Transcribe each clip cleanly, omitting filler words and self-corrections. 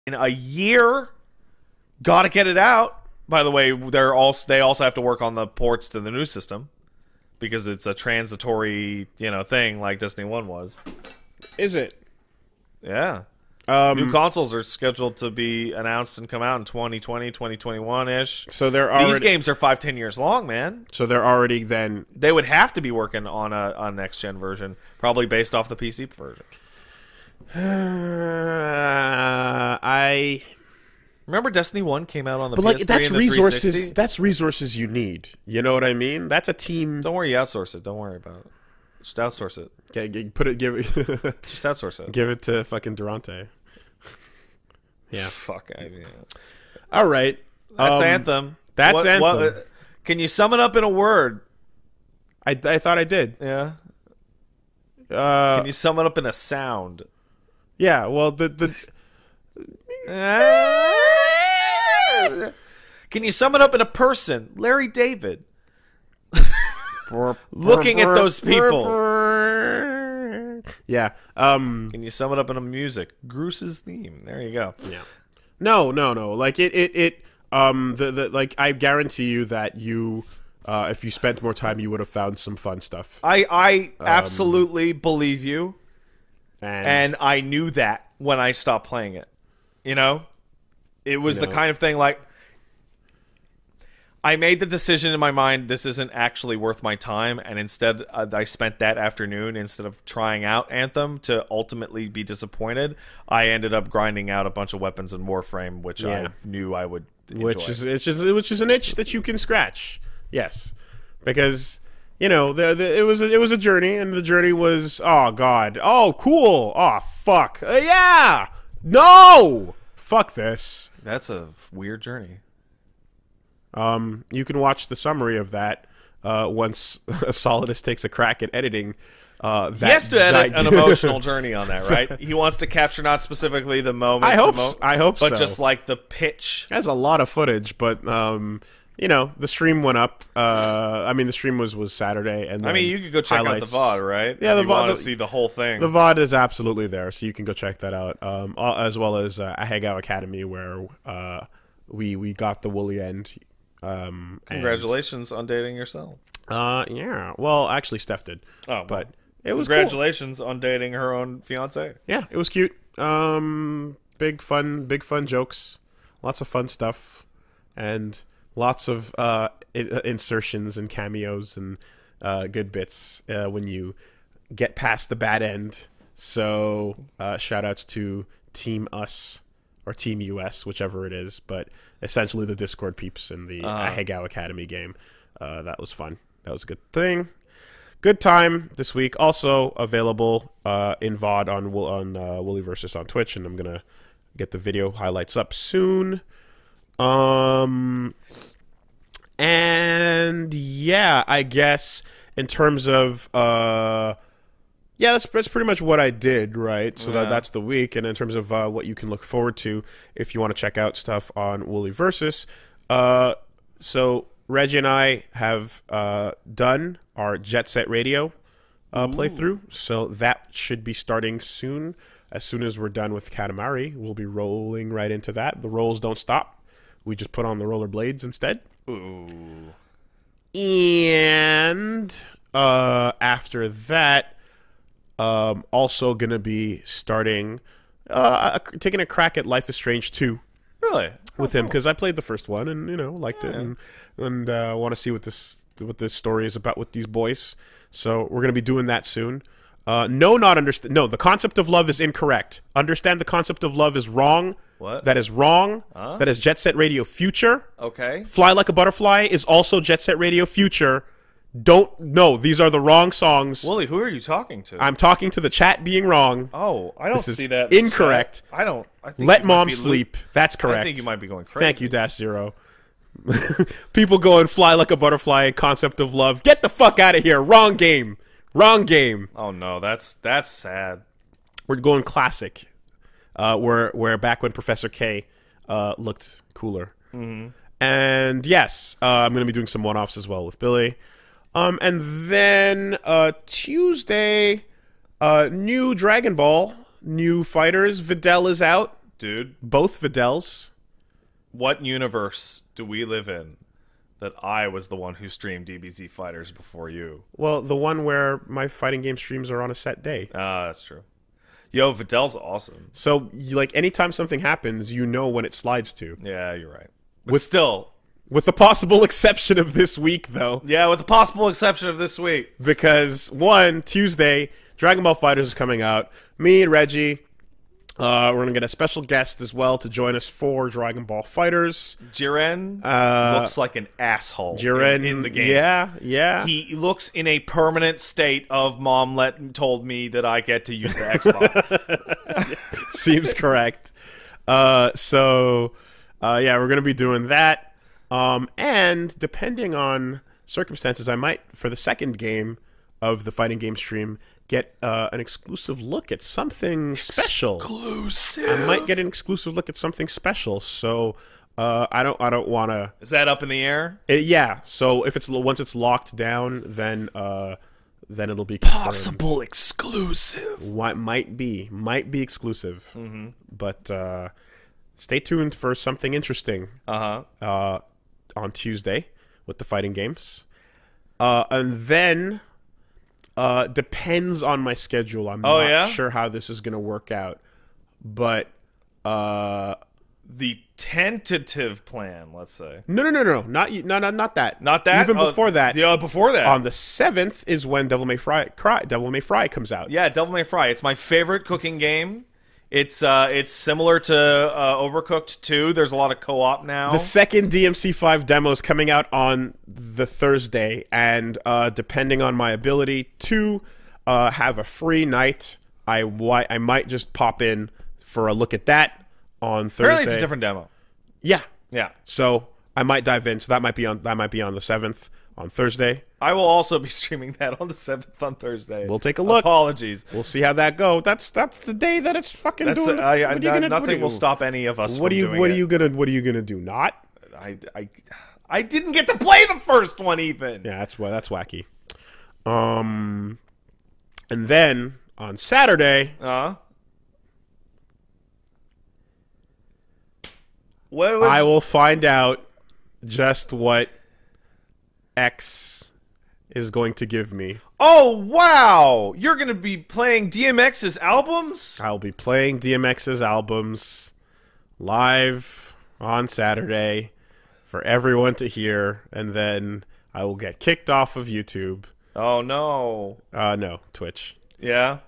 in a year. Gotta get it out. By the way, they also have to work on the ports to the new system because it's a transitory, thing like Destiny 1 was. Is it? Yeah. New consoles are scheduled to be announced and come out in 2020, 2021-ish. So these games are 5-10 years long, man. So they're already then... They would have to be working on a next-gen version, probably based off the PC version. Remember Destiny 1 came out on the PS3 and the 360? That's resources you need. You know what I mean? That's a team... Don't worry, you outsource it. Don't worry about it. Just outsource it. Okay, Just outsource it. Give it to fucking Durante. Yeah. Fuck. All right. That's Anthem. That's Anthem. Can you sum it up in a word? I thought I did. Yeah. Can you sum it up in a sound? Yeah. Well, Can you sum it up in a person? Larry David. Looking at those people. Yeah. Can you sum it up in a music? Gruce's theme. There you go. Yeah. No. Like I guarantee you that you, if you spent more time, you would have found some fun stuff. I absolutely believe you. And I knew that when I stopped playing it. It was the kind of thing like, I made the decision in my mind, this isn't actually worth my time, and instead I spent that afternoon, instead of trying out Anthem to ultimately be disappointed, I ended up grinding out a bunch of weapons in Warframe, which I knew I would enjoy. Which is an itch that you can scratch. Yes. Because, it was a journey, and the journey was, oh, God. Oh, cool. Oh, fuck. Yeah! No! Fuck this. That's a weird journey. You can watch the summary of that once Solidus takes a crack at editing. He has to edit an emotional journey on that, right? He wants to capture not specifically the moment. I hope so. But just like the pitch. It has a lot of footage, but the stream went up. The stream was Saturday, and then you could go check out the VOD, right? Yeah, the VOD. Want to see the whole thing. The VOD is absolutely there, so you can go check that out. As well as Ahegao Academy, where we got the woolly end. Congratulations on dating yourself. Yeah. Well, actually, Steph did. Oh, but it was congratulations on dating her own fiance. Yeah, it was cute. Big fun jokes, lots of fun stuff, and lots of insertions and cameos and good bits when you get past the bad end. So shout outs to Team Us or Team US, whichever it is, but essentially the Discord peeps in the Ahegao Academy game. That was fun. That was a good thing. Good time this week. Also available in VOD on WoolieVersus on Twitch, and I'm going to get the video highlights up soon. And yeah, I guess in terms of that's pretty much what I did, right? So that's the week. And in terms of what you can look forward to if you want to check out stuff on WoolieVersus, so Reggie and I have done our Jet Set Radio playthrough, so that should be starting soon. As soon as we're done with Katamari, we'll be rolling right into that. The rolls don't stop. We just put on the rollerblades instead. Ooh. And after that, also going to be starting, taking a crack at Life is Strange 2. Really? With him, because I played the first one and, liked it, and want to see what this story is about with these boys. So we're going to be doing that soon. No, the concept of love is incorrect. Understand the concept of love is wrong. What? That is wrong. That is Jet Set Radio Future. Okay. Fly Like a Butterfly is also Jet Set Radio Future. These are the wrong songs. Woolie, who are you talking to? I'm talking to the chat being wrong. Oh, I don't see that. Incorrect. I think Let Mom Sleep. That's correct. I think you might be going crazy. Thank you, Dash Zero. People going Fly Like a Butterfly and Concept of Love. Get the fuck out of here. Wrong game. Wrong game. Oh no, that's sad. We're going classic. Where back when Professor K looked cooler. Mm-hmm. And yes, I'm going to be doing some one-offs as well with Billy. And then Tuesday, new Dragon Ball, new fighters. Videl is out. dude. Both Videls. What universe do we live in that I was the one who streamed DBZ Fighters before you? Well, the one where my fighting game streams are on a set day. Ah, that's true. Yo, Videl's awesome. So, anytime something happens, you know when it slides to. Yeah, you're right. But still... With the possible exception of this week, though. Yeah, with the possible exception of this week. Because, Tuesday, Dragon Ball FighterZ is coming out. Me and Reggie... we're going to get a special guest as well to join us for Dragon Ball FighterZ. Jiren looks like an asshole in the game. Yeah. He looks in a permanent state of mom told me that I get to use the Xbox. Seems correct. Yeah, we're going to be doing that. And depending on circumstances, I might, for the second game of the fighting game stream, get an exclusive look at something special. I might get an exclusive look at something special. So I don't want to. Is that up in the air? Yeah. So if once it's locked down, then it'll be confirmed. Possible exclusive. What might be exclusive. Mm-hmm. But stay tuned for something interesting. On Tuesday with the fighting games, and then. Depends on my schedule. I'm not sure how this is going to work out. But the tentative plan, let's say. No. Not that. Not that? Even before that. Yeah, before that. On the 7th is when Devil May Cry comes out. Yeah, Devil May Cry. It's my favorite cooking game. It's similar to Overcooked 2. There's a lot of co-op now. The second DMC5 demo is coming out on the Thursday, and depending on my ability to have a free night, I might just pop in for a look at that on Thursday. Apparently it's a different demo. Yeah. Yeah. So I might dive in. So that might be on the 7th on Thursday. I will also be streaming that on the 7th on Thursday. We'll take a look. Apologies. We'll see how that goes. That's the day that it's fucking doing. Nothing will stop any of us from doing it. What are you gonna do? Not? I didn't get to play the first one even. Yeah, that's wacky. And then on Saturday, I will find out just what X is going to give me. Oh, wow! You're going to be playing DMX's albums? I'll be playing DMX's albums live on Saturday for everyone to hear, and then I will get kicked off of YouTube. Oh, no. No, Twitch. Yeah?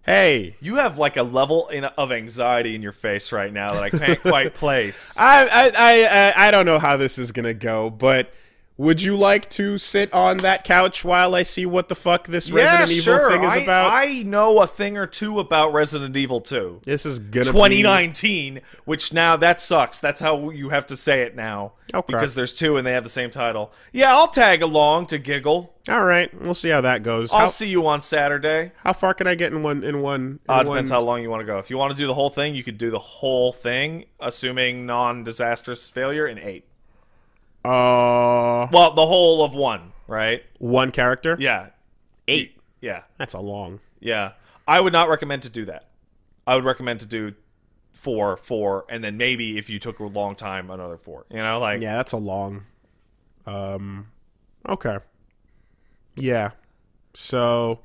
Hey. You have like a level of anxiety in your face right now that I can't quite place. I don't know how this is going to go, but would you like to sit on that couch while I see what the fuck this Resident Evil thing is about? I know a thing or two about Resident Evil 2. This is gonna 2019, which now that sucks. That's how you have to say it now. Okay. Because there's two and they have the same title. Yeah, I'll tag along to giggle. All right, we'll see how that goes. I'll see you on Saturday. How far can I get in one? Depends how long you want to go. If you want to do the whole thing, you could do the whole thing, assuming non-disastrous failure, in 8. Well, the whole of 1, right? One character? Yeah. 8. Yeah. That's a long. Yeah. I would not recommend to do that. I would recommend to do 4, and then maybe if you took a long time, another 4. You know, like. Yeah, that's a long. Okay. Yeah. So,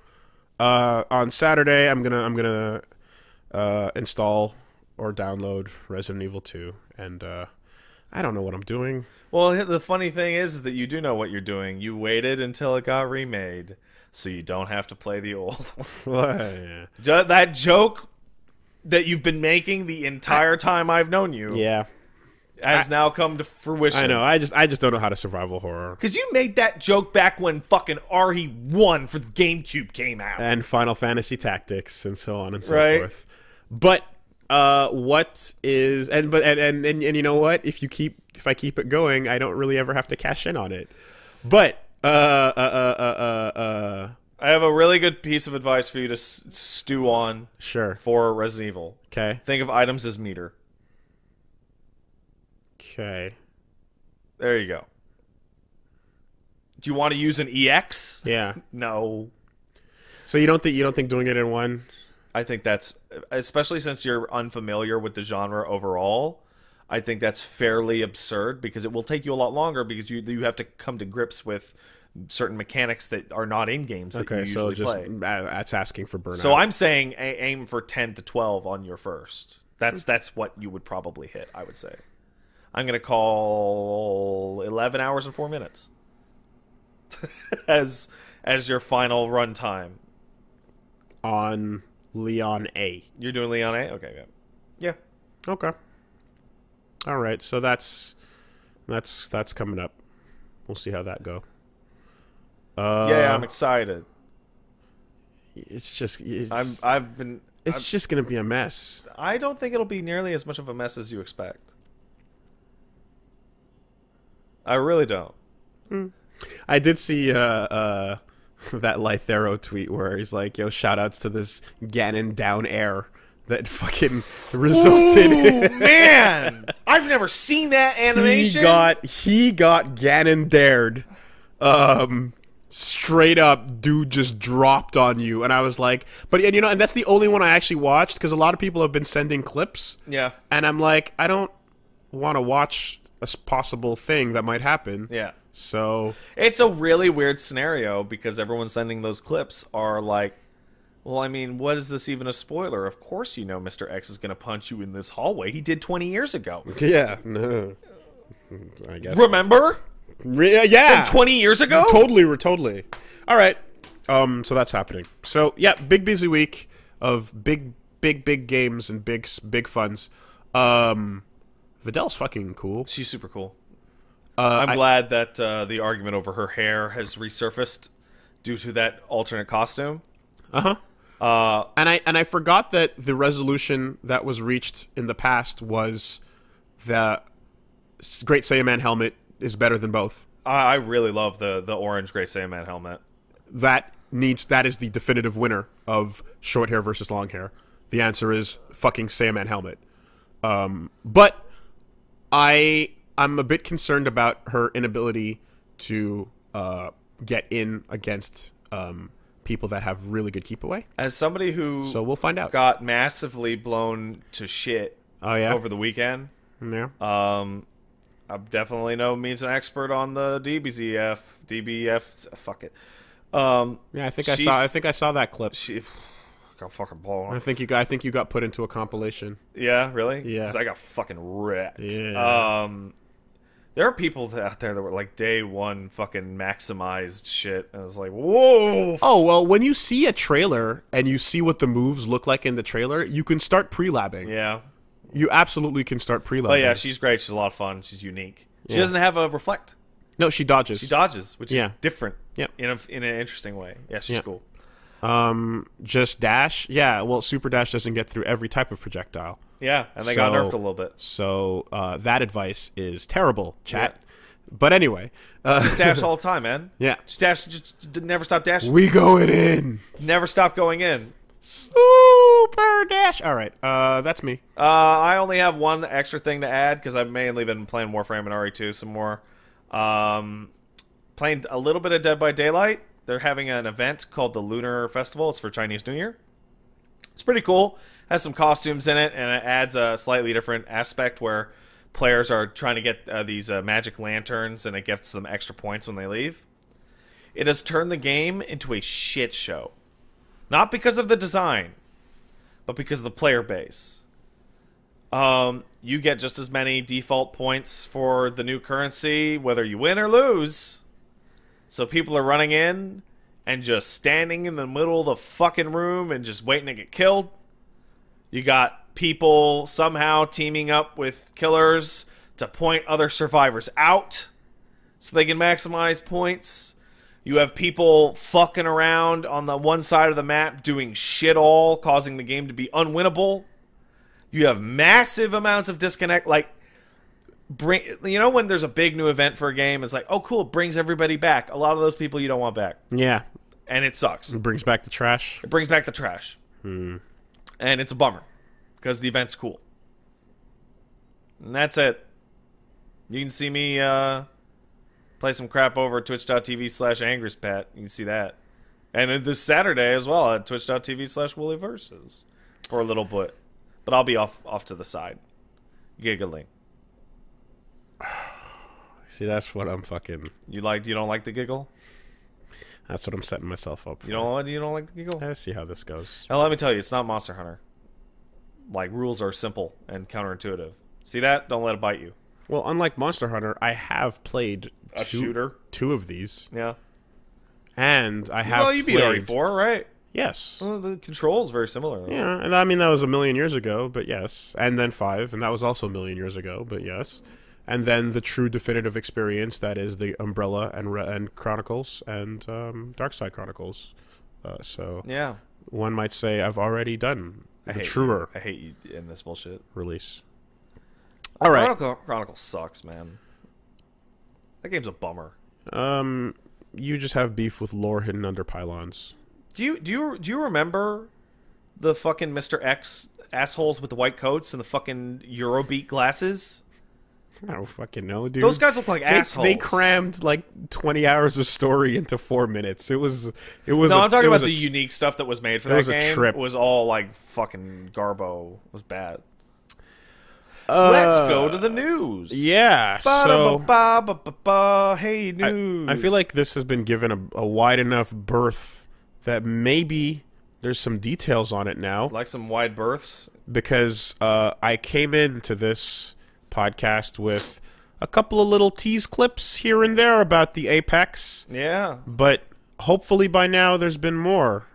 on Saturday, I'm gonna install or download Resident Evil 2, and I don't know what I'm doing. Well, the funny thing is that you do know what you're doing. You waited until it got remade, so you don't have to play the old one. Yeah. That joke that you've been making the entire time I've known you, has now come to fruition. I know. I just don't know how to survival horror. Because you made that joke back when fucking RE1 for the GameCube came out, and Final Fantasy Tactics, and so on and so forth. But what is and you know what? If I keep it going, I don't really ever have to cash in on it. But I have a really good piece of advice for you to stew on. Sure. For Resident Evil. Okay. Think of items as meter. Okay. There you go. Do you want to use an EX? Yeah. No. So you don't think doing it in one? I think that's, especially since you're unfamiliar with the genre overall, I think that's fairly absurd because it will take you a lot longer because you have to come to grips with certain mechanics that are not in games that you usually play. That's asking for burnout. So I'm saying aim for 10 to 12 on your first. That's what you would probably hit, I would say. I'm going to call 11 hours and 4 minutes as your final run time. On Leon A. You're doing Leon A? Okay, yeah. Yeah. Okay. All right, so that's coming up. We'll see how that go. Yeah, I'm excited. It's just just going to be a mess. I don't think it'll be nearly as much of a mess as you expect. I really don't. I did see that Lythero tweet where he's like, yo, shout outs to this Ganon down air that fucking resulted in... man! I've never seen that animation. He got Ganon dared. Straight up, dude just dropped on you. And I was like... and that's the only one I actually watched because a lot of people have been sending clips. Yeah. And I'm like, I don't want to watch a possible thing that might happen. Yeah. So it's a really weird scenario because everyone sending those clips are like, well, I mean, what is this even a spoiler? Of course you know Mr. X is going to punch you in this hallway. He did 20 years ago. Yeah. No. I guess. Remember? Yeah. From 20 years ago? Totally. All right. So that's happening. So, yeah, big busy week of big games and big funds. Vidal's fucking cool. She's super cool. I'm glad that the argument over her hair has resurfaced due to that alternate costume. And I forgot that the resolution that was reached in the past was the Great Saiyaman helmet is better than both. I really love the orange Great Saiyaman helmet. That is the definitive winner of short hair versus long hair. The answer is fucking Saiyaman helmet. But I'm a bit concerned about her inability to get in against people that have really good keep away. As somebody who we'll find out. Got massively blown to shit over the weekend. Yeah. I definitely know me's an expert on the DBF. Fuck it. Yeah, I think I saw that clip. She got fucking blown. I think you got put into a compilation. Yeah, really? Yeah. 'Cause I got fucking wrecked. Yeah. There are people out there that were like day one fucking maximized shit. I was like, whoa. Oh, well, when you see a trailer and you see what the moves look like in the trailer, you can start pre-labbing. Yeah. You absolutely can start pre-labbing. Oh, yeah, she's great. She's a lot of fun. She's unique. She doesn't have a reflect. No, she dodges. She dodges, which is different. Yep. In an interesting way. Yeah, she's cool. Just dash. Yeah, well, super dash doesn't get through every type of projectile. Yeah, and they got nerfed a little bit. So that advice is terrible, chat. Yeah. But anyway, just dash all the time, man. Yeah, just dash. Just never stop dashing. We going in. Never stop going in. Super dash. All right, that's me. I only have one extra thing to add because I've mainly been playing Warframe and RE2 some more. Playing a little bit of Dead by Daylight. They're having an event called the Lunar Festival. It's for Chinese New Year. It's pretty cool. Has some costumes in it, and it adds a slightly different aspect where players are trying to get these magic lanterns, and it gets them extra points when they leave. It has turned the game into a shit show. Not because of the design, but because of the player base. You get just as many default points for the new currency, whether you win or lose. So people are running in and just standing in the middle of the fucking room and just waiting to get killed. You got people somehow teaming up with killers to point other survivors out so they can maximize points. You have people fucking around on the one side of the map doing shit all, causing the game to be unwinnable. You have massive amounts of disconnect, like when there's a big new event for a game, it's like, oh cool, it brings everybody back. A lot of those people you don't want back. Yeah. And it sucks. It brings back the trash. It brings back the trash. And it's a bummer because the event's cool. And that's it. You can see me play some crap over twitch.tv/angrispat. You can see that. And this Saturday as well at twitch.tv/WoolieVersus for a little bit. But I'll be off to the side, giggling. See, that's what I'm fucking... You don't like the giggle? That's what I'm setting myself up for. You don't like the giggle? Let's see how this goes. Now let me tell you, it's not Monster Hunter. Like, rules are simple and counterintuitive. See that? Don't let it bite you. Well, unlike Monster Hunter, I have played two of these. Yeah. And I have you beat RE4, right? Yes. Well, the control is very similar. Though. Yeah, and I mean, that was a million years ago, but yes. And then 5, and that was also a million years ago, but yes. And then the true definitive experience, that is the Umbrella and Chronicles and Darkside Chronicles. So yeah, one might say I've already done the truer. I hate you in this bullshit release. All right, Chronicles sucks, man. That game's a bummer. You just have beef with lore hidden under pylons. Do you remember the fucking Mr. X assholes with the white coats and the fucking Eurobeat glasses? I don't fucking know, dude. Those guys look like assholes. They crammed like 20 hours of story into 4 minutes. It was. No, I'm talking about the unique stuff that was made for that game. It was a trip. It was all like fucking garbo. It was bad. Let's go to the news. Yeah. So, hey, news. I feel like this has been given a wide enough berth that maybe there's some details on it now. Like some wide berths? Because I came into this podcast with a couple of little tease clips here and there about the Apex. Yeah. But hopefully by now there's been more.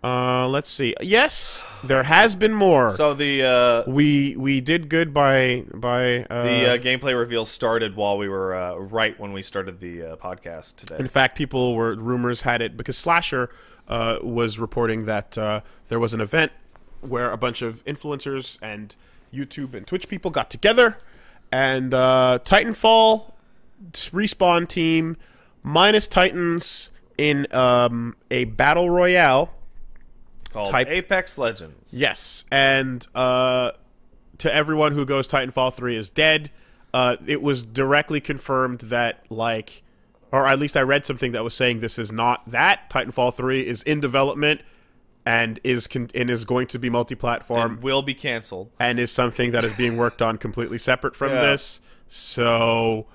Let's see. Yes, there has been more. So the we did good by the gameplay reveal started while we were right when we started the podcast today. In fact, rumors had it because Slasher was reporting that there was an event where a bunch of influencers and YouTube and Twitch people got together, and Titanfall Respawn team minus Titans in a battle royale called Apex Legends. Yes, and to everyone who goes Titanfall 3 is dead, it was directly confirmed that, like, or at least I read something that was saying this is not that. Titanfall 3 is in development and is going to be multi-platform. And will be canceled. And is something that is being worked on completely separate from this. So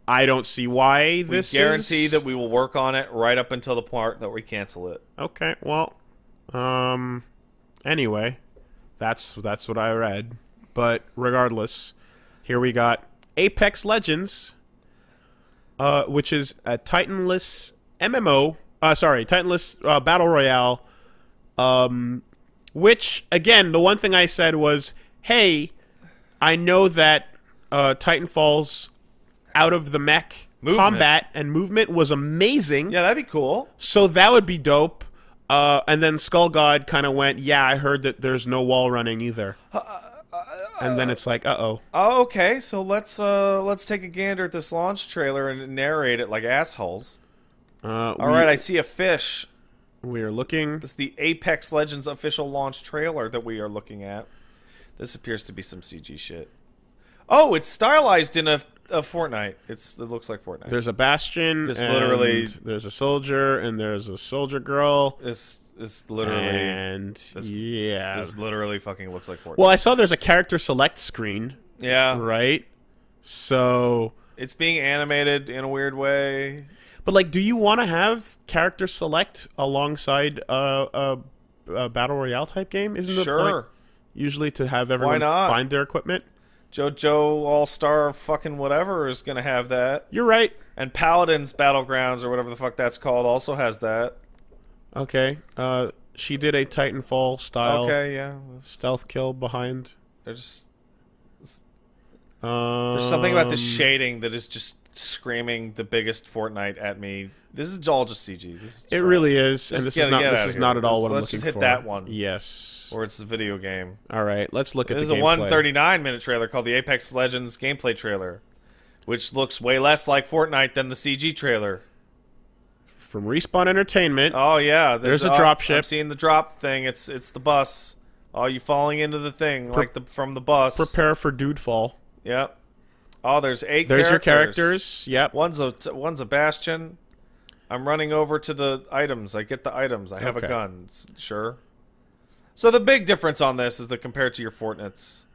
I don't see why this We guarantee that we will work on it right up until the part that we cancel it. Okay, well, anyway, that's what I read. But regardless, here we got Apex Legends, which is a Titanless MMO. Titanless Battle Royale. Which, again, the one thing I said was, hey, I know that Titanfall's out of the mech combat and movement was amazing. Yeah, that'd be cool. So that would be dope. And then Skull God kind of went, yeah, I heard that there's no wall running either. And then it's like, uh-oh. Oh, okay, so let's take a gander at this launch trailer and narrate it like assholes. All right, I see a fish. We are looking. This is the Apex Legends official launch trailer that we are looking at. This appears to be some CG shit. Oh, it's stylized in a Fortnite. It looks like Fortnite. There's a Bastion. There's a soldier, and there's a soldier girl. This literally this literally fucking looks like Fortnite. Well, I saw there's a character select screen. Yeah. Right. So it's being animated in a weird way. But, like, do you want to have character select alongside a Battle Royale type game? Isn't the point usually to have everyone find their equipment? JoJo All-Star fucking whatever is going to have that. You're right. And Paladins Battlegrounds, or whatever the fuck that's called, also has that. Okay. She did a Titanfall style stealth kill behind. There's something about this shading that is just screaming the biggest Fortnite at me. This is all just CG. It really is, and this is not at all what I'm looking for. Let's just hit that one. Yes. Or it's the video game. All right, let's look at the gameplay. This is a 139-minute trailer called the Apex Legends gameplay trailer, which looks way less like Fortnite than the CG trailer. From Respawn Entertainment. Oh, yeah. There's a drop ship. I'm seeing the drop thing. It's the bus. Oh, you falling into the thing from the bus. Prepare for dude fall. Yep. Oh, there's 8 characters. There's your characters. Yep. One's a Bastion. I'm running over to the items. I get the items. I have a Okay. gun. Sure. So the big difference on this is that compared to your Fortnites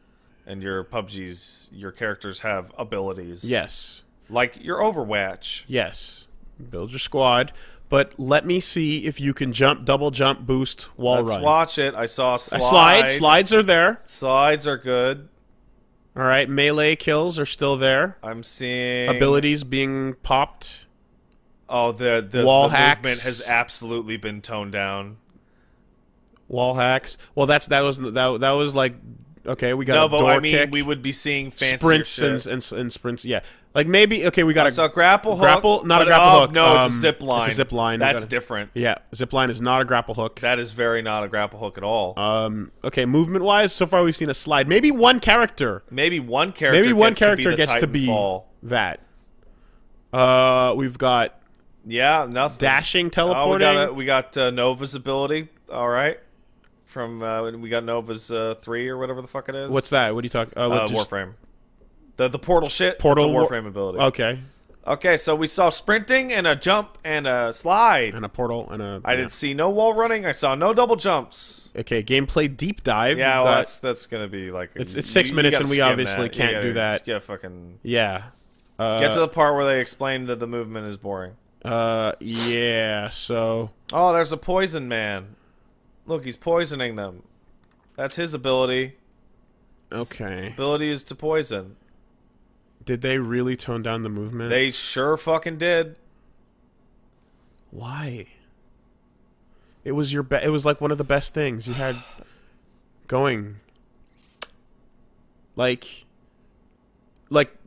and your PUBGs, your characters have abilities. Yes. Like your Overwatch. Yes. Build your squad. But let me see if you can jump, double jump, boost, wall Let's run. watch it. I saw a slide. Slides are there. Slides are good. All right. Melee kills are still there. I'm seeing Abilities being popped. Oh, the Wall the hacks. movement has absolutely been toned down. Wall hacks. Well, that was like, okay, we got No, a but door I mean, kick. we would be seeing fancier sprints shit. and sprints. Yeah, like maybe okay, we got So grapple hook, not a but, grapple hook. No, it's a zip line. It's a zip line. That's different. Yeah, zip line is not a grapple hook. That is very not a grapple hook at all. Okay, movement wise, so far we've seen a slide. Maybe one character. Maybe one character. Gets to be that. We've got nothing. dashing, teleporting. Oh, we got Nova's ability. All right, from we got Nova's 3 or whatever the fuck it is. What's that? What are you talking? Warframe. The portal shit. Portal It's a Warframe ability. Okay, Okay, so we saw sprinting and a jump and a slide. and a portal and a. I didn't see no wall running. I saw no double jumps. Okay, gameplay deep dive. Yeah, We've well, got- that's gonna be like It's 6 minutes gotta and we skim obviously that. can't do that. Yeah, fucking yeah. get to the part where they explain that the movement is boring. Yeah. So Oh, there's a poison man. Look, he's poisoning them. That's his ability. okay. Ability is to poison. Did they really tone down the movement? They sure fucking did. Why? It was it was like one of the best things you had going. Like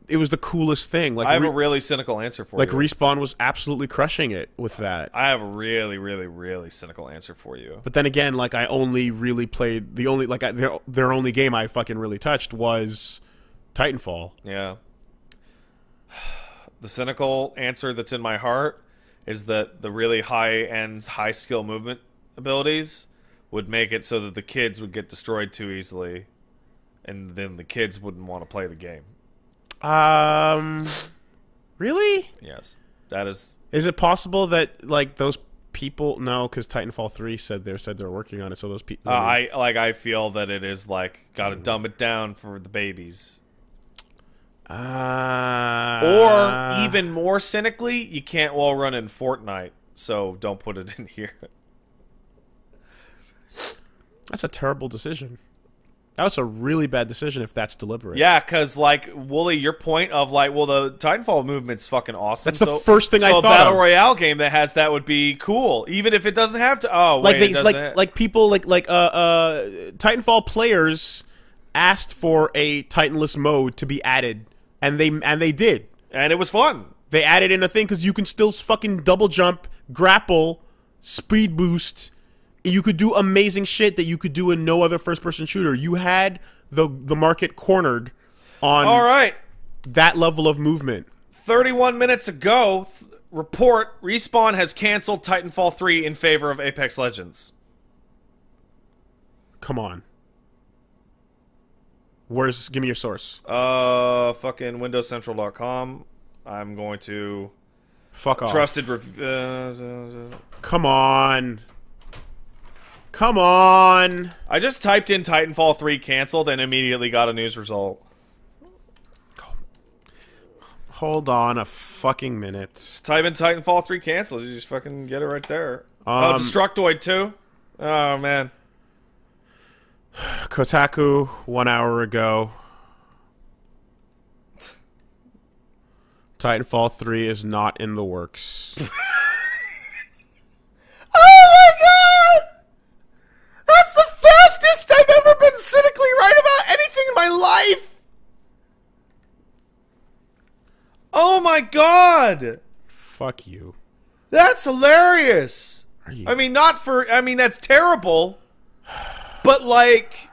it was the coolest thing. Like I have a really cynical answer for like you. Respawn was absolutely crushing it with that. I have a really, really, really cynical answer for you. But then again, like I only really played their only game I fucking really touched was Titanfall. Yeah. The cynical answer that's in my heart is that the really high-end, high-skill movement abilities would make it so that the kids would get destroyed too easily, and then the kids wouldn't want to play the game. Really? Yes. That is... Is it possible that like those people? No, because Titanfall 3 said they're working on it. So those people. I feel that it is like gotta dumb it down for the babies. Or even more cynically, you can't wall run in Fortnite, so don't put it in here. That's a terrible decision. That's a really bad decision if that's deliberate. Yeah, because, like, Wooly, your point of, like, well, the Titanfall movement's fucking awesome. That's the first thing I thought So a Battle of. Royale game that has that would be cool, even if it doesn't have to... Oh, like wait, people Titanfall players asked for a Titanless mode to be added, and they did. And it was fun. They added in a thing because you can still fucking double jump, grapple, speed boost. You could do amazing shit that you could do in no other first-person shooter. You had the market cornered on All right. that level of movement. 31 minutes ago, report, Respawn has canceled Titanfall 3 in favor of Apex Legends. Come on. Give me your source. Fucking WindowsCentral.com. I'm going to... Fuck off. Trusted... Come on. Come on. I just typed in Titanfall 3 canceled and immediately got a news result. Hold on a fucking minute. Just type in Titanfall 3 canceled. You just fucking get it right there. Oh, Destructoid 2? Oh, man. Kotaku, 1 hour ago. Titanfall 3 is not in the works. Oh my god! That's the fastest I've ever been cynically right about anything in my life! Oh my god! Fuck you. That's hilarious! Are you? I mean, that's terrible. But, like...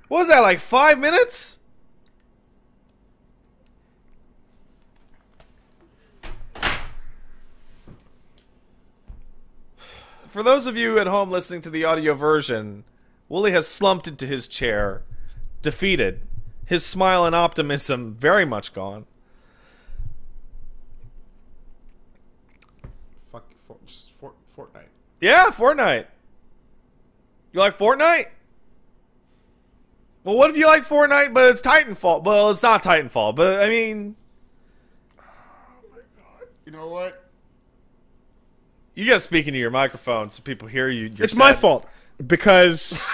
What was that, like 5 minutes? For those of you at home listening to the audio version, Wooly has slumped into his chair, defeated, his smile and optimism very much gone. Fortnite. Yeah, Fortnite. You like Fortnite? Well, what if you like Fortnite, but it's Titanfall? Well, it's not Titanfall, but I mean... Oh my god. You know what? You gotta speak into your microphone so people hear you. It's my fault. Because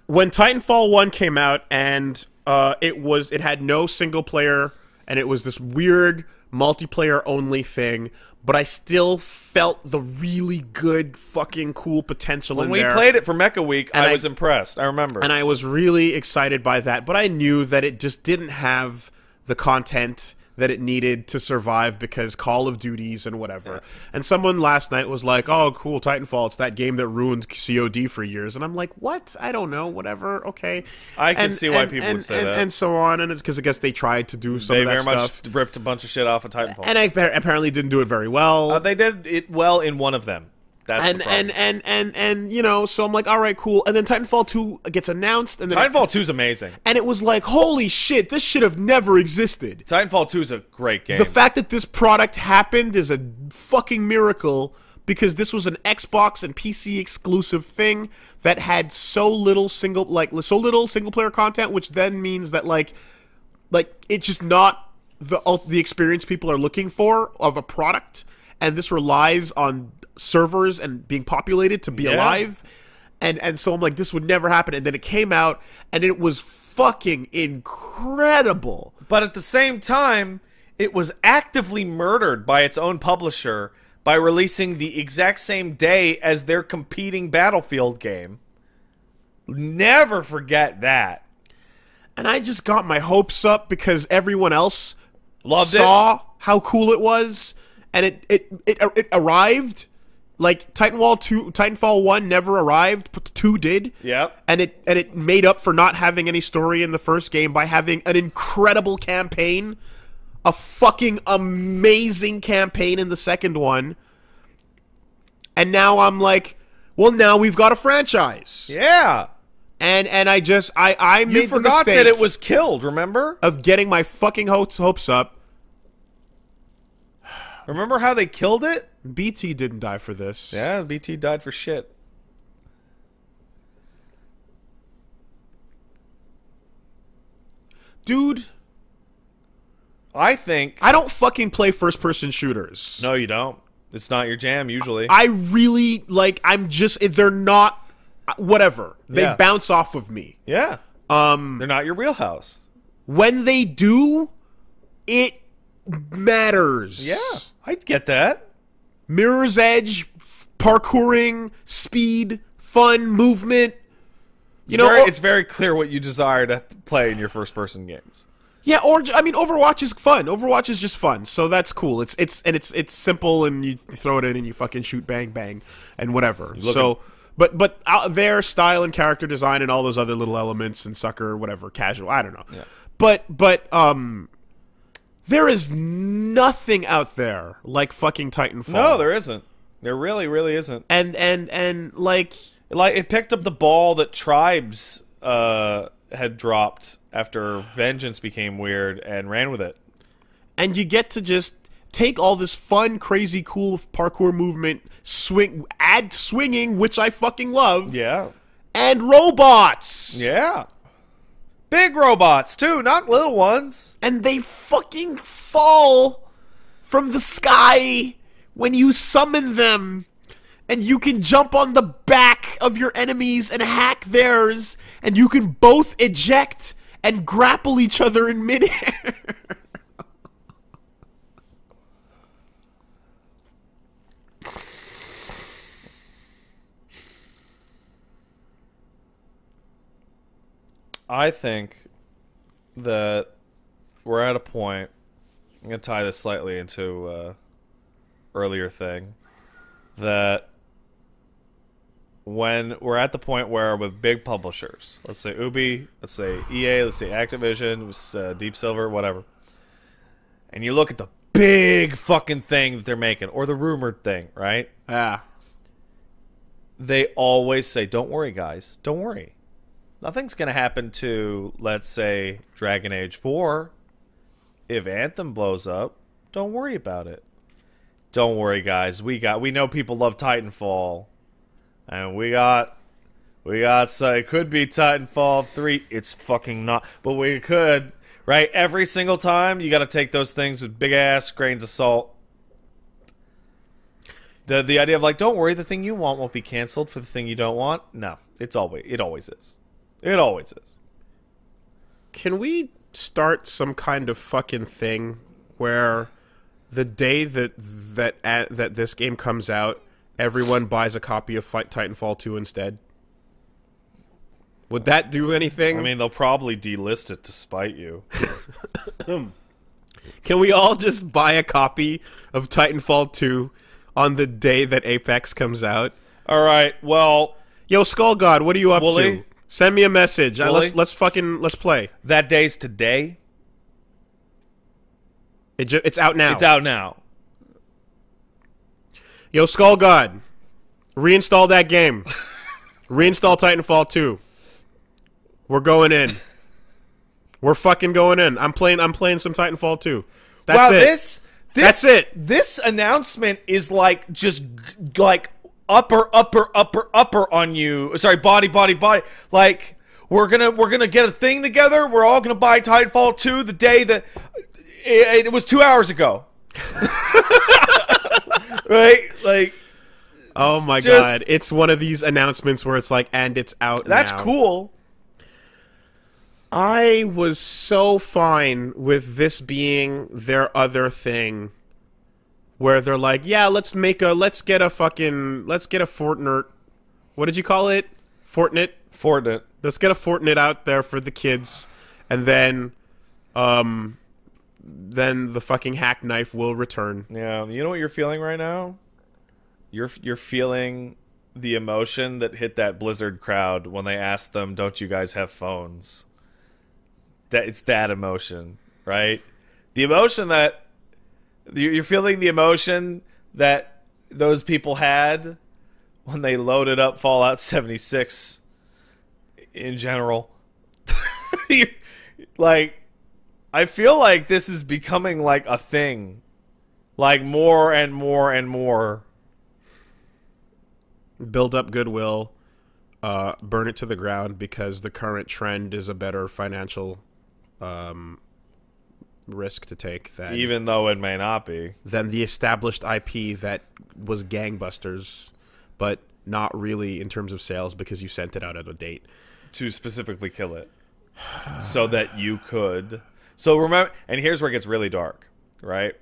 when Titanfall 1 came out and it had no single player and it was this weird multiplayer only thing, but I still felt the really good fucking cool potential in there. When we played it for Mecha Week, I was impressed. I remember. And I was really excited by that, but I knew that it just didn't have the content that it needed to survive because Call of Duties and whatever. Yeah. And someone last night was like, oh, cool, Titanfall, it's that game that ruined COD for years. And I'm like, what? I don't know, whatever, okay. I can see why people would say that. And so on, and it's because I guess they tried to do some of that stuff. They very much ripped a bunch of shit off of Titanfall. And I apparently didn't do it very well. They did it well in one of them. That's and you know, so I'm like, all right, cool. And then Titanfall 2 gets announced, and then Titanfall 2 is amazing. And it was like, holy shit, this should have never existed. Titanfall 2 is a great game. The fact that this product happened is a fucking miracle because this was an Xbox and PC exclusive thing that had so little single player content, which then means that like it's just not the experience people are looking for of a product, and this relies on servers and being populated to be alive, and so I'm like, this would never happen. And then it came out and it was fucking incredible, but at the same time it was actively murdered by its own publisher by releasing the exact same day as their competing Battlefield game. Never forget that. And I just got my hopes up because everyone else saw how cool it was, and it arrived. Like Titanfall 1 never arrived, but 2 did. Yep. And it made up for not having any story in the first game by having an incredible campaign, a fucking amazing campaign in the second one. And now I'm like, well, now we've got a franchise. Yeah. And I made the mistake. You forgot that it was killed, remember? Of getting my fucking hopes up. Remember how they killed it? BT didn't die for this. Yeah, BT died for shit. Dude, I think... I don't fucking play first-person shooters. No, you don't. It's not your jam, usually. I really, they're not... Whatever. They bounce off of me. Yeah. They're not your wheelhouse. When they do, it matters. Yeah, I'd get that. Mirror's Edge, parkouring, speed, fun, movement. It's very clear what you desire to play in your first-person games. Yeah, Overwatch is fun. Overwatch is just fun, so that's cool. It's simple, and you throw it in and you fucking shoot, bang, bang, and whatever. But out there, style and character design and all those other little elements and sucker, whatever, casual. I don't know. Yeah. But there is nothing out there like fucking Titanfall. No, there isn't. There really, really isn't. And like it picked up the ball that Tribes had dropped after Vengeance became weird and ran with it. And you get to just take all this fun, crazy, cool parkour movement, add swinging, which I fucking love. Yeah. And robots. Yeah. Big robots, too, not little ones. And they fucking fall from the sky when you summon them. And you can jump on the back of your enemies and hack theirs. And you can both eject and grapple each other in midair. I think that we're at a point. I'm going to tie this slightly into earlier thing. That when we're at the point where with big publishers, let's say Ubi, let's say EA, let's say Activision, Deep Silver, whatever, and you look at the big fucking thing that they're making, or the rumored thing, right? Yeah. They always say, don't worry, guys. Don't worry. Nothing's going to happen to, let's say, Dragon Age 4. If Anthem blows up, don't worry about it. don't worry, guys. We know people love Titanfall, and we got so it could be Titanfall 3. It's fucking not, but we could, right? Every single time, you got to take those things with big ass grains of salt. The idea of like, don't worry, the thing you want won't be canceled for the thing you don't want. No, it always is. It always is. Can we start some kind of fucking thing where the day that this game comes out, everyone buys a copy of Titanfall 2 instead? Would that do anything? I mean, they'll probably delist it to spite you. Can we all just buy a copy of Titanfall 2 on the day that Apex comes out? All right, well... Yo, Skull God, what are you up Woolie? to? Send me a message. Woolie? Let's play. That day's today. It's out now. It's out now. Yo, Skull God, reinstall that game. Reinstall Titanfall 2. We're going in. We're fucking going in. I'm playing some Titanfall 2. That's it. That's it. This announcement is like just like upper on you. Sorry, body. Like we're gonna get a thing together. We're all gonna buy Titanfall 2 the day that it was 2 hours ago. Right? Like, oh my god, it's one of these announcements where it's like, and it's out now. That's cool. I was so fine with this being their other thing, where they're like, yeah, let's get a Fortnite. What did you call it? Fortnite. Let's get a Fortnite out there for the kids, and then the fucking hack knife will return. Yeah, you know what you're feeling right now? You're feeling the emotion that hit that Blizzard crowd when they asked them, "Don't you guys have phones?" It's that emotion, right? The emotion that you're feeling, the emotion that those people had when they loaded up Fallout 76 in general. Like, I feel like this is becoming like a thing, like more and more and more. Build up goodwill, burn it to the ground because the current trend is a better financial risk to take than, even though it may not be, than the established IP that was gangbusters, but not really in terms of sales because you sent it out at a date to specifically kill it so that you could. So remember, and here's where it gets really dark, right?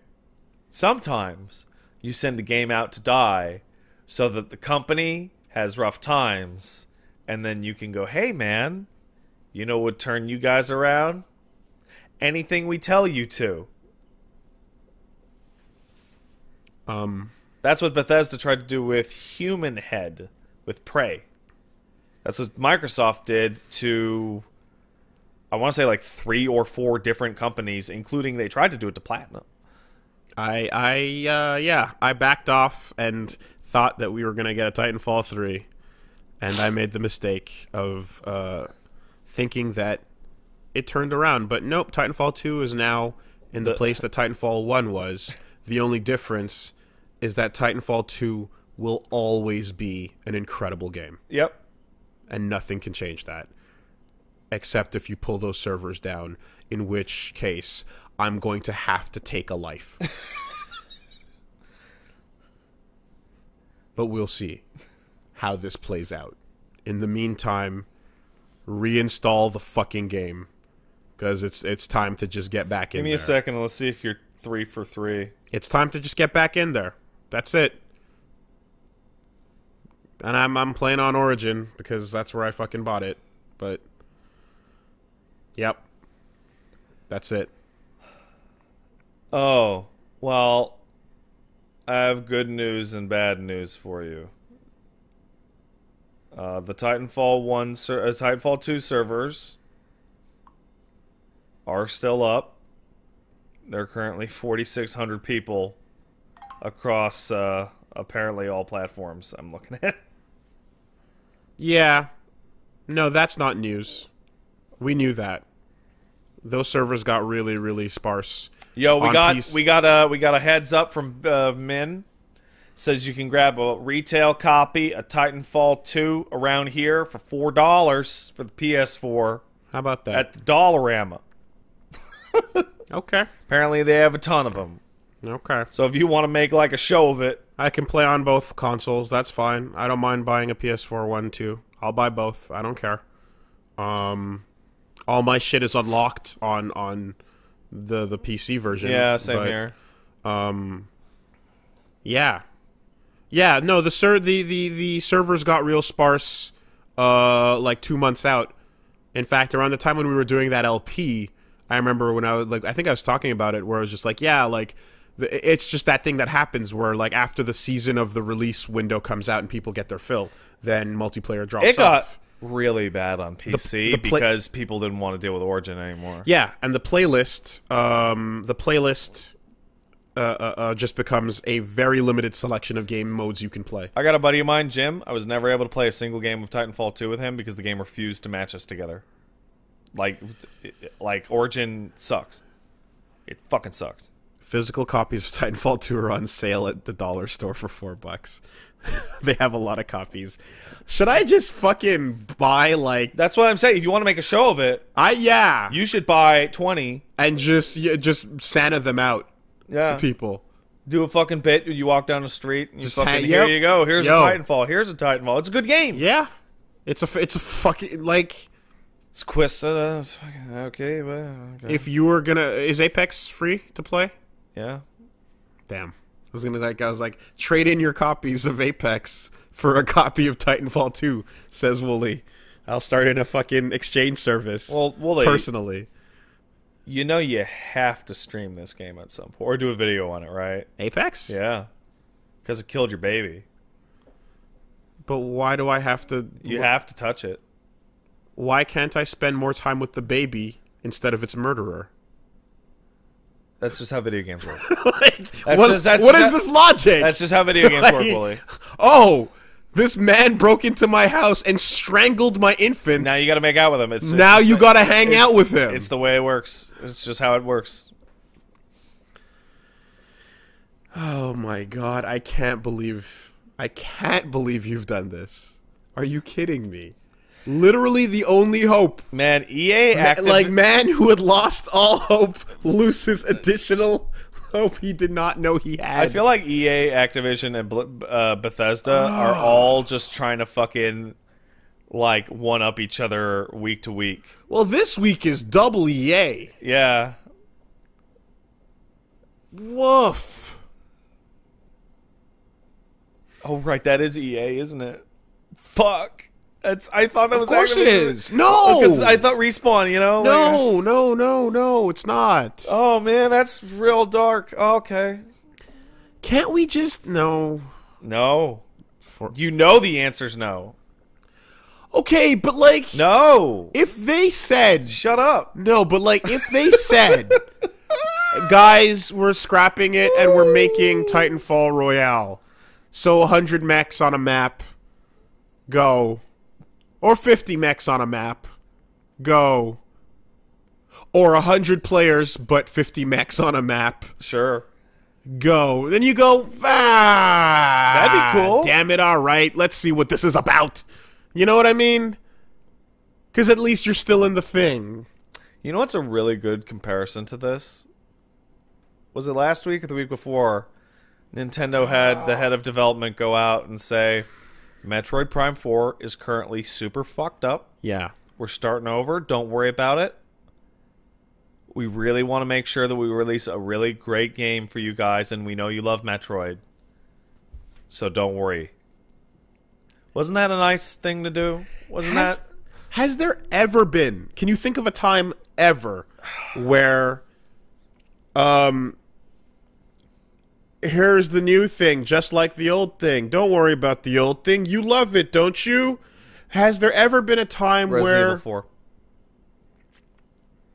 Sometimes you send a game out to die so that the company has rough times, and then you can go, hey man, you know what would turn you guys around? Anything we tell you to. That's what Bethesda tried to do with Human Head, with Prey. That's what Microsoft did to, I want to say, like 3 or 4 different companies, including they tried to do it to Platinum. I backed off and thought that we were going to get a Titanfall 3, and I made the mistake of thinking that it turned around. But nope, Titanfall 2 is now in the place that Titanfall 1 was. The only difference is that Titanfall 2 will always be an incredible game. Yep. And nothing can change that. Except if you pull those servers down, in which case I'm going to have to take a life. But we'll see how this plays out. In the meantime, reinstall the fucking game. Because it's time to just get back in there. Give me a second and let's see if you're 3 for 3. It's time to just get back in there. That's it. And I'm playing on Origin because that's where I fucking bought it. But yep. That's it. Oh, well, I have good news and bad news for you. The Titanfall 2 servers are still up. There are currently 4,600 people across apparently all platforms I'm looking at. Yeah. No, that's not news. We knew that. Those servers got really, really sparse. Yo, we on got PC. we got a heads up from Min. Says you can grab a retail copy of Titanfall 2 around here for $4 for the PS4 How about that? at the Dollarama. Okay. Apparently they have a ton of them. Okay. So if you want to make like a show of it, I can play on both consoles. That's fine. I don't mind buying a PS4 one too. I'll buy both. I don't care. All my shit is unlocked on the PC version. yeah, same but, here. Yeah. Yeah, no, the servers got real sparse like 2 months out. In fact, around the time when we were doing that LP, I remember when I was like, I think I was talking about it where I was just like, yeah, like it's just that thing that happens where like after the season of the release window comes out and people get their fill, then multiplayer drops It got off. really bad on PC because people didn't want to deal with Origin anymore. Yeah, and the playlist just becomes a very limited selection of game modes you can play. I got a buddy of mine, Jim. I was never able to play a single game of Titanfall 2 with him because the game refused to match us together. Like Origin sucks. It fucking sucks. Physical copies of Titanfall 2 are on sale at the dollar store for $4. They have a lot of copies. Should I just fucking buy like? That's what I'm saying. If you want to make a show of it, Yeah, you should buy 20. and just Santa them out to people. Do a fucking bit. You walk down the street and you Just fucking yep. here you go. Here's Yo. a Titanfall. Here's a Titanfall. It's a good game. Yeah, it's a fucking like. It's Quist. It's fucking okay, but okay. If you were gonna, is Apex free to play? Yeah. Damn. I was like, trade in your copies of Apex for a copy of Titanfall 2, says Woolie. I'll start in a fucking exchange service. Well, Woolie, personally. you know you have to stream this game at some point or do a video on it, right? Apex? Yeah. Because it killed your baby. But why do I have to... You have to touch it. Why can't I spend more time with the baby instead of its murderer? That's just how video games work. What is this logic? That's just how video games work, Woolie. Oh, this man broke into my house and strangled my infant. Now you got to make out with him. Now you got to hang out with him. It's the way it works. It's just how it works. Oh my god, I can't believe you've done this. Are you kidding me? Literally the only hope. Man, EA man who had lost all hope loses additional hope he did not know he had. I feel like EA, Activision, and Bethesda are all just trying to fucking like one up each other week to week. Well, this week is double EA. Yeah. Woof. Oh right, that is EA, isn't it? Fuck. I thought that was. Of course Activision. it is. No, because I thought Respawn. You know. No, it's not. Oh man, that's real dark. Okay. Can't we just no? You know the answer's no. Okay, but like No. if they said Shut up. no, but like if they said, guys, we're scrapping it and we're making Titanfall Royale, so 100 mechs on a map, go. Or 50 mechs on a map. Go. Or 100 players, but 50 mechs on a map. Sure. Go. Then you go, That'd be cool. Damn it, alright. Let's see what this is about. You know what I mean? Because at least you're still in the thing. You know what's a really good comparison to this? Was it last week or the week before? Nintendo had the head of development go out and say, Metroid Prime 4 is currently super fucked up. Yeah. We're starting over. Don't worry about it. We really want to make sure that we release a really great game for you guys, and we know you love Metroid. So don't worry. Wasn't that a nice thing to do? Has there ever been, can you think of a time ever where here's the new thing, just like the old thing. Don't worry about the old thing. You love it, don't you? Has there ever been a time Resident where... Evil 4.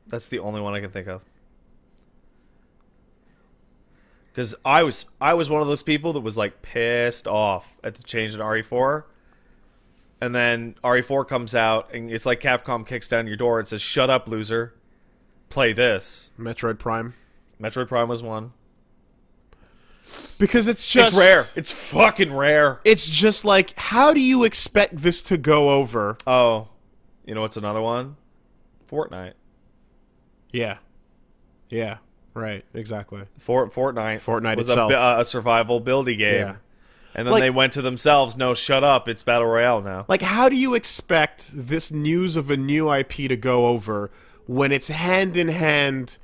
That's the only one I can think of. Because I was one of those people that was like pissed off at the change in RE4. And then RE4 comes out, and it's like Capcom kicks down your door and says, shut up, loser. play this. Metroid Prime. Metroid Prime was one. Because it's just... It's rare. It's fucking rare. It's just like, how do you expect this to go over? Oh. You know what's another one? Fortnite. Yeah. Yeah. Right. Exactly. Fortnite was itself. a survival buildy game. Yeah. And then they went to themselves, no, shut up, it's Battle Royale now. Like, how do you expect this news of a new IP to go over when it's hand in hand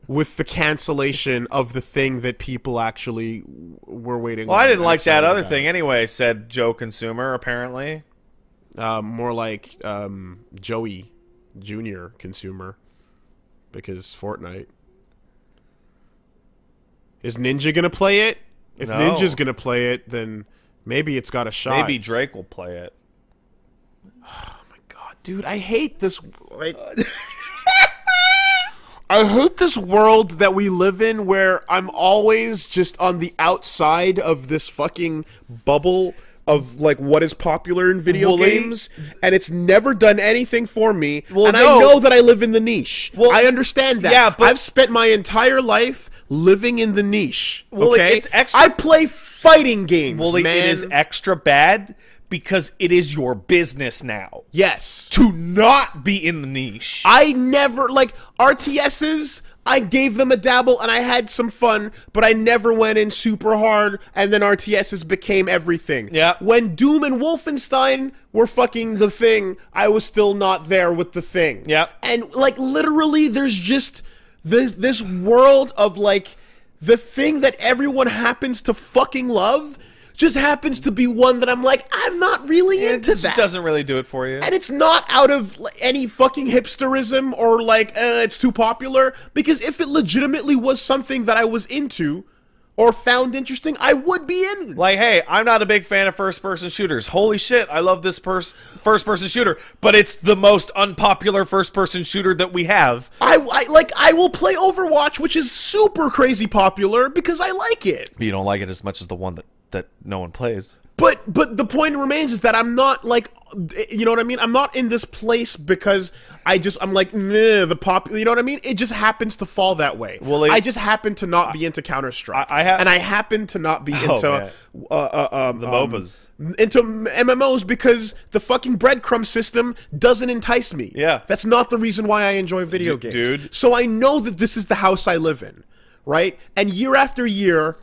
with the cancellation of the thing that people actually were waiting on? Well, I didn't like that other thing anyway, said Joe Consumer, apparently. More like Joey Jr. Consumer, because Fortnite. Is Ninja going to play it? If No. Ninja's going to play it, then maybe it's got a shot. Maybe Drake will play it. Oh my god, dude, I hate this. I hate this world that we live in where I'm always just on the outside of this fucking bubble of like what is popular in video games, and it's never done anything for me. Well, and no. I know that I live in the niche. Well, I understand that. yeah, but- I've spent my entire life living in the niche. Well, okay, it's extra- I play fighting games. Well, man. it is extra bad because it is your business now Yes. to not be in the niche. I never, like, RTSs, I gave them a dabble and I had some fun, but I never went in super hard, and then RTSs became everything. Yeah. When Doom and Wolfenstein were fucking the thing, I was still not there with the thing. Yeah. And, like, literally, there's just this world of, like, the thing that everyone happens to fucking love just happens to be one that I'm like, I'm not really It into just that. doesn't really do it for you. And it's not out of any fucking hipsterism or like, it's too popular. Because if it legitimately was something that I was into or found interesting, I would be in. Like, hey, I'm not a big fan of first-person shooters. Holy shit, I love this first-person shooter, but it's the most unpopular first-person shooter that we have. I will play Overwatch, which is super crazy popular because I like it. You don't like it as much as the one that no one plays. But the point remains is that I'm not like, you know what I mean? I'm not in this place because I'm like, nah, you know what I mean? It just happens to fall that way. Well, I just happen to not be into Counter-Strike. And I happen to not be into the MOBAs. Into MMOs because the fucking breadcrumb system doesn't entice me. Yeah. That's not the reason why I enjoy video games. Dude. So I know that this is the house I live in, right? And year after year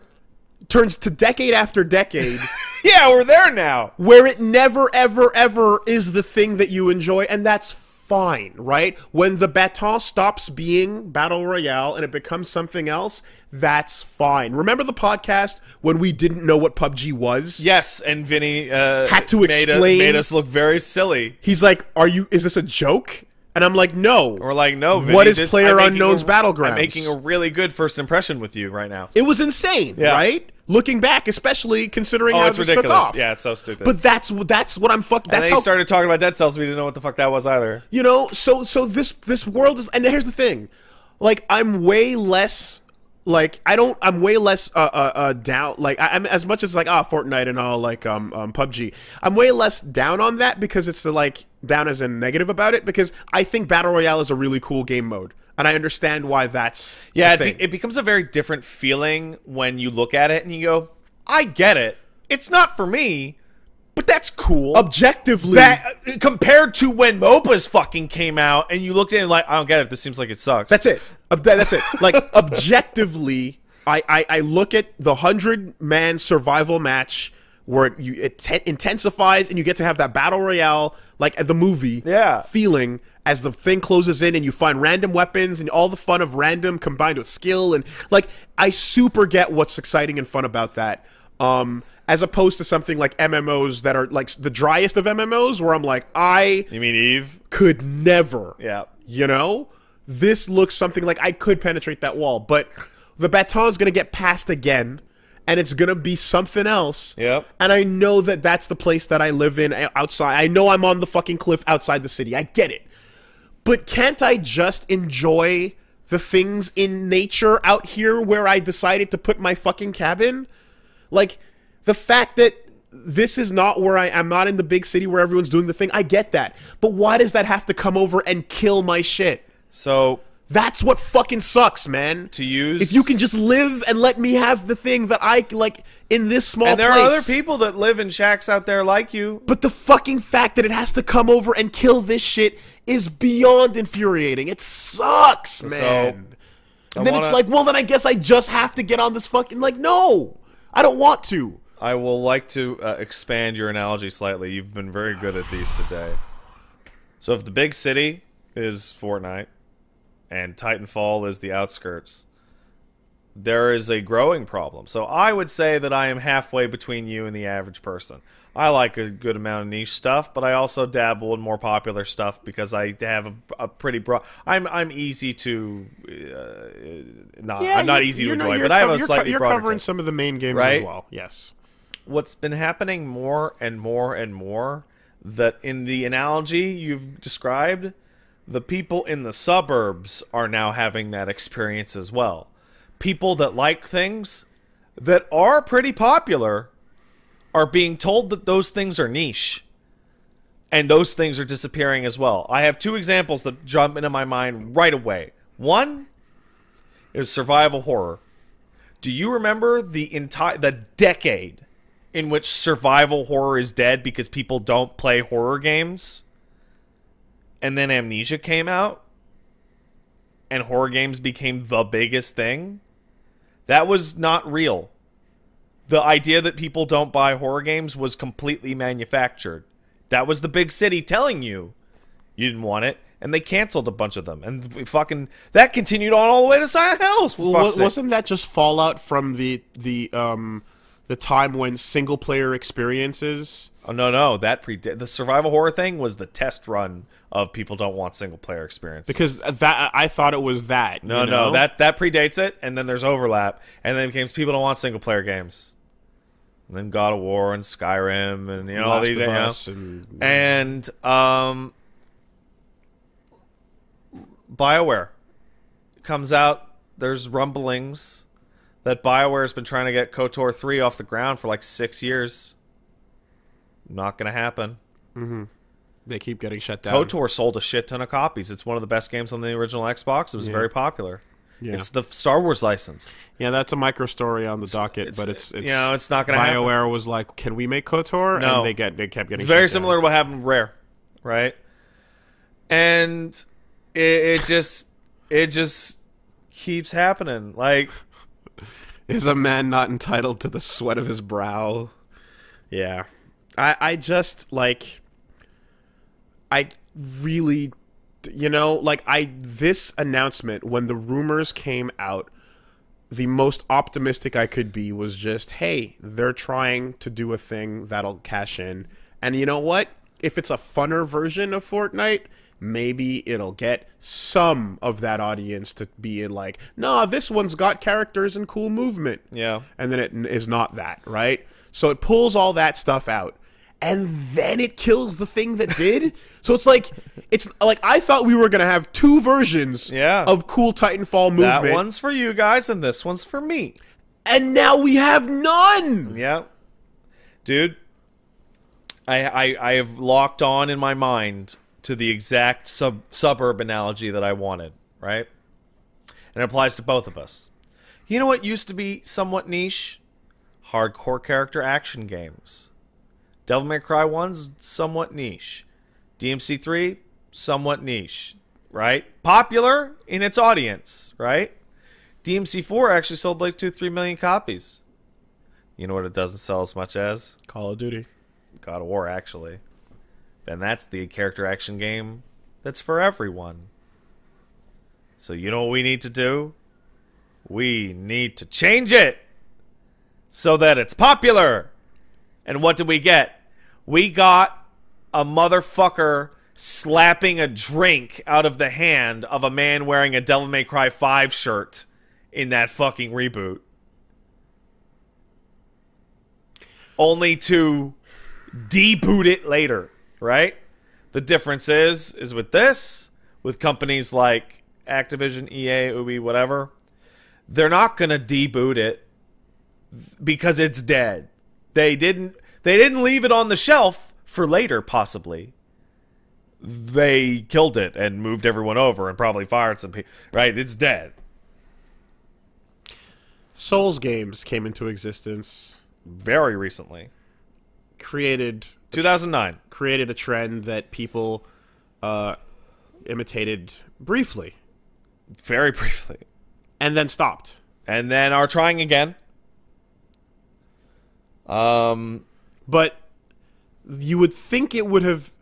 turns to decade after decade. Yeah, we're there now. Where it never, ever, ever is the thing that you enjoy, and that's fine, right? When the baton stops being Battle Royale and it becomes something else, that's fine. Remember the podcast when we didn't know what PUBG was? Yes, and Vinny had to explain. Made us look very silly. He's like, is this a joke? And I'm like, no. We're like, no, Vinny, what is PlayerUnknown's Battlegrounds? I'm making a really good first impression with you right now. It was insane, right? Looking back, especially considering how it's this ridiculous. took off. Yeah, it's so stupid. But that's what I'm fucking. And then he started talking about Dead Cells. We didn't know what the fuck that was either. You know, so this world is, and here's the thing, like I'm way less. Like I'm way less down. Like I'm as much as like Fortnite and all like PUBG. I'm way less down on that because it's like down as in negative about it because I think Battle Royale is a really cool game mode and I understand why that's it becomes a very different feeling when you look at it and you go, I get it. It's not for me, but that's cool. Objectively, that compared to when MOBAs fucking came out and you looked at it like, I don't get it. This seems like it sucks. That's it. That's it. Like objectively, I look at the 100-man survival match where it intensifies and you get to have that battle royale like the movie feeling as the thing closes in and you find random weapons and all the fun of random combined with skill and like I super get what's exciting and fun about that. As opposed to something like MMOs that are like the driest of MMOs where I'm like, you mean Eve? Could never. Yeah. You know? This looks something like I could penetrate that wall, but the baton's going to get passed again, and it's going to be something else. Yep. And I know that that's the place that I live in outside. I know I'm on the fucking cliff outside the city. I get it. But can't I just enjoy the things in nature out here where I decided to put my fucking cabin? Like, the fact that this is not where I'm not in the big city where everyone's doing the thing, I get that. But why does that have to come over and kill my shit? So That's what fucking sucks, man. To use... If you can just live and let me have the thing that I, like, in this small place. And there are other people that live in shacks out there like you. But the fucking fact that it has to come over and kill this shit is beyond infuriating. It sucks, man. And then it's like, well, then I guess I just have to get on this fucking... Like, no! I don't want to. I will like to expand your analogy slightly. You've been very good at these today. So if the big city is Fortnite, and Titanfall is the outskirts, there is a growing problem. So I would say that I am halfway between you and the average person. I like a good amount of niche stuff, but I also dabble in more popular stuff because I have a pretty broad... I'm easy to... I'm not easy to enjoy, but I have a slightly broader... You're covering some of the main games as well, yes. What's been happening more and more and more, that in the analogy you've described... The people in the suburbs are now having that experience as well. People that like things that are pretty popular are being told that those things are niche. And those things are disappearing as well. I have two examples that jump into my mind right away. One is survival horror. Do you remember the decade in which survival horror is dead because people don't play horror games? And then Amnesia came out, and horror games became the biggest thing. That was not real. The idea that people don't buy horror games was completely manufactured. That was the big city telling you you didn't want it, and they canceled a bunch of them. And that continued on all the way to Silent Hill. Well, wasn't that just fallout from the time when single player experiences? Oh, no, the survival horror thing was the test run of people don't want single player experience. Because I thought it was that. No, that predates it, and then there's overlap, and then it becomes people don't want single player games. And then God of War and Skyrim and all these things. And BioWare comes out, there's rumblings that BioWare's been trying to get KOTOR 3 off the ground for like 6 years. Not gonna happen. Mm-hmm. They keep getting shut down. KOTOR sold a shit ton of copies. It's one of the best games on the original Xbox. It was very popular. Yeah. It's the Star Wars license. Yeah, that's a micro story on the docket, but it's it's not gonna happen. BioWare was like, "Can we make KOTOR?" No. And they kept getting. It's very similar to what happened with Rare, right? And it just keeps happening. Like, is a man not entitled to the sweat of his brow? Yeah. I just, like, I really, this announcement, when the rumors came out, the most optimistic I could be was just, hey, they're trying to do a thing that'll cash in. And you know what? If it's a funner version of Fortnite, maybe it'll get some of that audience to be like, nah, this one's got characters and cool movement. Yeah. And then it is not that, right? So it pulls all that stuff out. And then it kills the thing that did. So it's like I thought we were gonna have two versions of cool Titanfall movement. That one's for you guys, and this one's for me. And now we have none. Yeah, dude. I have locked on in my mind to the exact suburb analogy that I wanted, right? And it applies to both of us. You know what used to be somewhat niche? Hardcore character action games. Devil May Cry 1's somewhat niche. DMC3, somewhat niche, right? Popular in its audience, right? DMC4 actually sold like 2-3 million copies. You know what it doesn't sell as much as? Call of Duty. God of War, actually. And that's the character action game that's for everyone. So you know what we need to do? We need to change it so that it's popular. And what did we get? We got a motherfucker slapping a drink out of the hand of a man wearing a Devil May Cry 5 shirt in that fucking reboot. Only to deboot it later, right? The difference is with this, with companies like Activision, EA, Ubi, whatever, they're not going to deboot it because it's dead. They didn't leave it on the shelf for later, possibly. they killed it and moved everyone over and probably fired some people. Right? It's dead. Souls games came into existence. Very recently. Created 2009. Created a trend that people imitated briefly. Very briefly. And then stopped. And then are trying again. But you would think it would have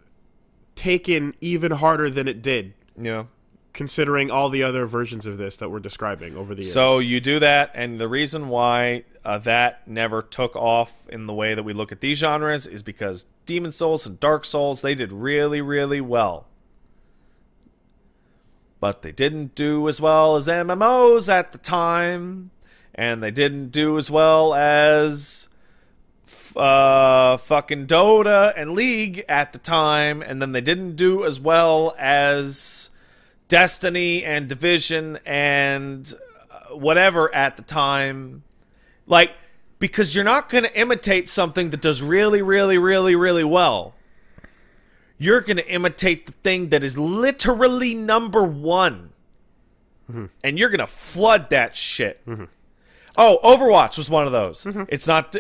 taken even harder than it did. Yeah. Considering all the other versions of this that we're describing over the years. So you do that, and the reason why that never took off in the way that we look at these genres is because Demon Souls and Dark Souls, they did really, really well. But they didn't do as well as MMOs at the time, and they didn't do as well as fucking Dota and League at the time, and then they didn't do as well as Destiny and Division and whatever at the time. Like, because you're not going to imitate something that does really, really, really, really well. You're going to imitate the thing that is literally number one. Mm-hmm. And you're going to flood that shit. Mm-hmm. Oh, Overwatch was one of those. Mm-hmm. It's not...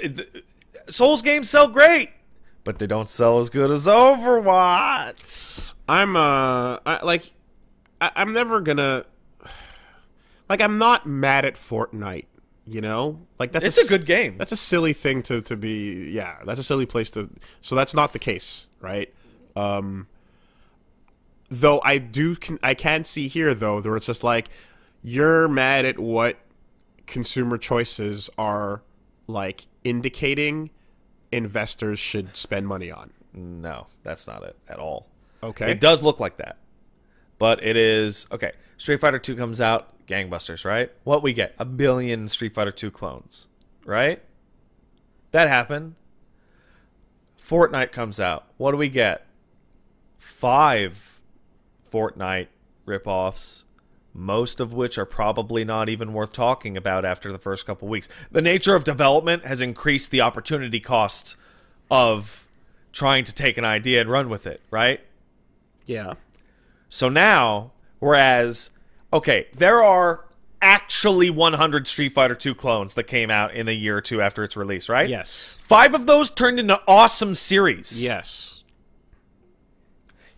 Souls games sell great, but they don't sell as good as Overwatch. I'm never gonna... Like, I'm not mad at Fortnite, you know? Like, it's a good game. That's a silly thing to be... Yeah, that's a silly place to... So that's not the case, right? Though I can see here, though, where it's just like, you're mad at what consumer choices are, like, indicating investors should spend money on. No, that's not it at all. Okay. It does look like that. But it is... Okay, Street Fighter 2 comes out, gangbusters, right? What we get? 1 billion Street Fighter 2 clones, right? That happened. Fortnite comes out. What do we get? 5 Fortnite ripoffs, most of which are probably not even worth talking about after the first couple weeks. The nature of development has increased the opportunity cost of trying to take an idea and run with it, right? Yeah. So now, whereas, okay, there are actually 100 Street Fighter 2 clones that came out in a year or two after its release, right? Yes. 5 of those turned into awesome series. Yes.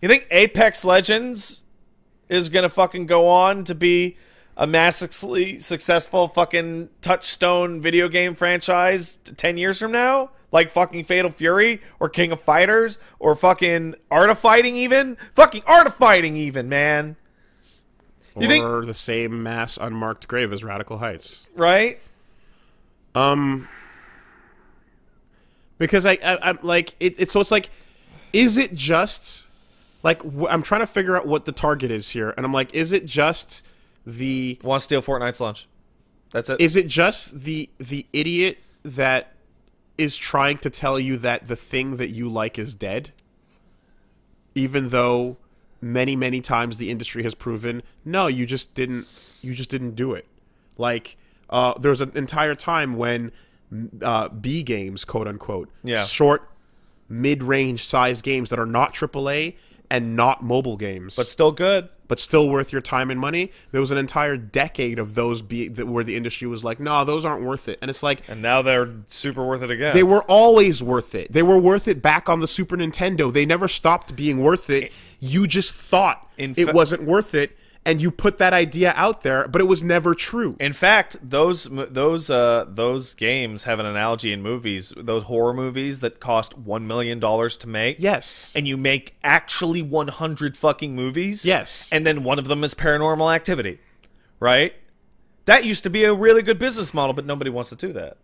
You think Apex Legends is gonna fucking go on to be a massively successful fucking touchstone video game franchise 10 years from now? Like fucking Fatal Fury or King of Fighters or fucking Art of Fighting even? Fucking Art of Fighting even, man. You think the same mass unmarked grave as Radical Heights. Right? Because I'm like, so it's like, is it just... Like, I'm trying to figure out what the target is here. And I'm like, is it just the... Want to steal Fortnite's lunch. That's it. Is it just the idiot that is trying to tell you that the thing that you like is dead? Even though many, many times the industry has proven, no, you just didn't do it. Like, there was an entire time when B games, quote unquote, short, mid-range size games that are not AAA and not mobile games, but still good, but still worth your time and money. There was an entire decade of those where the industry was like, no, those aren't worth it. And it's like, and now they're super worth it again. They were always worth it. They were worth it back on the Super Nintendo. They never stopped being worth it. You just thought it wasn't worth it, and you put that idea out there, but it was never true. In fact, those games have an analogy in movies. Those horror movies that cost $1 million to make. Yes. And you make actually 100 fucking movies. Yes. And then one of them is Paranormal Activity. Right? That used to be a really good business model, but nobody wants to do that.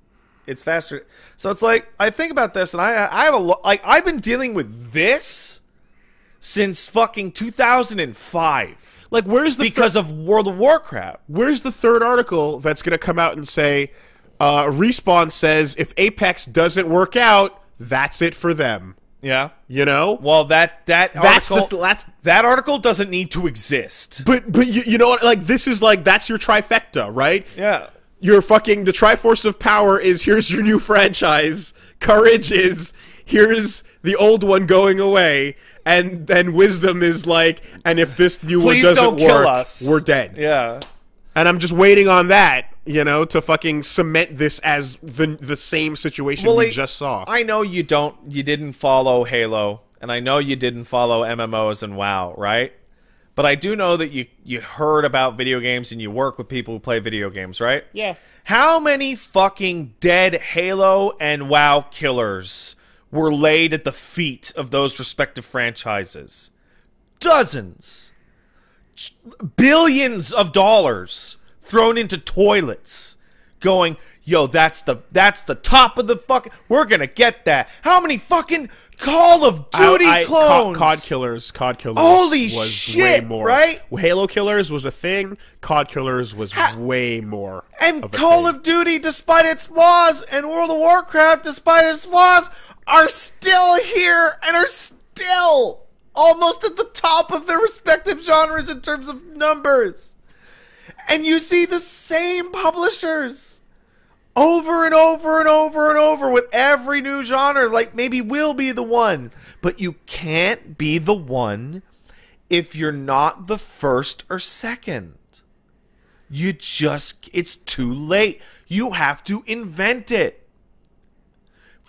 It's faster. So it's like, I think about this, and I have I've been dealing with this since fucking 2005. Like, where's the... Because of World of Warcraft. Where's the third article that's going to come out and say, Respawn says if Apex doesn't work out, that's it for them. Yeah. You know? Well, that article doesn't need to exist. But you know what? Like, this is like, that's your trifecta, right? Yeah. You're fucking... The Triforce of Power is, here's your new franchise. Courage is... here's the old one going away, and then Wisdom is like, and if this new one Please doesn't don't kill work, us. we're dead. Yeah. And I'm just waiting on that, you know, to fucking cement this as the same situation we just saw. I know you didn't follow Halo, and I know you didn't follow MMOs and WoW, right? But I do know that you heard about video games and you work with people who play video games, right? Yeah. How many fucking dead Halo and WoW killers were laid at the feet of those respective franchises? Dozens. Billions of dollars thrown into toilets, going, yo, that's the top of the fucking, we're gonna get that. How many fucking Call of Duty clones? COD killers. Holy was shit, way more. right? Halo killers was a thing. COD killers was way more. And of a Call thing. of Duty, despite its flaws, and World of Warcraft, despite its flaws, are still here and are still almost at the top of their respective genres in terms of numbers. And you see the same publishers over and over and over and over with every new genre. Like, maybe we'll be the one. But you can't be the one if you're not the first or second. It's too late. You have to invent it.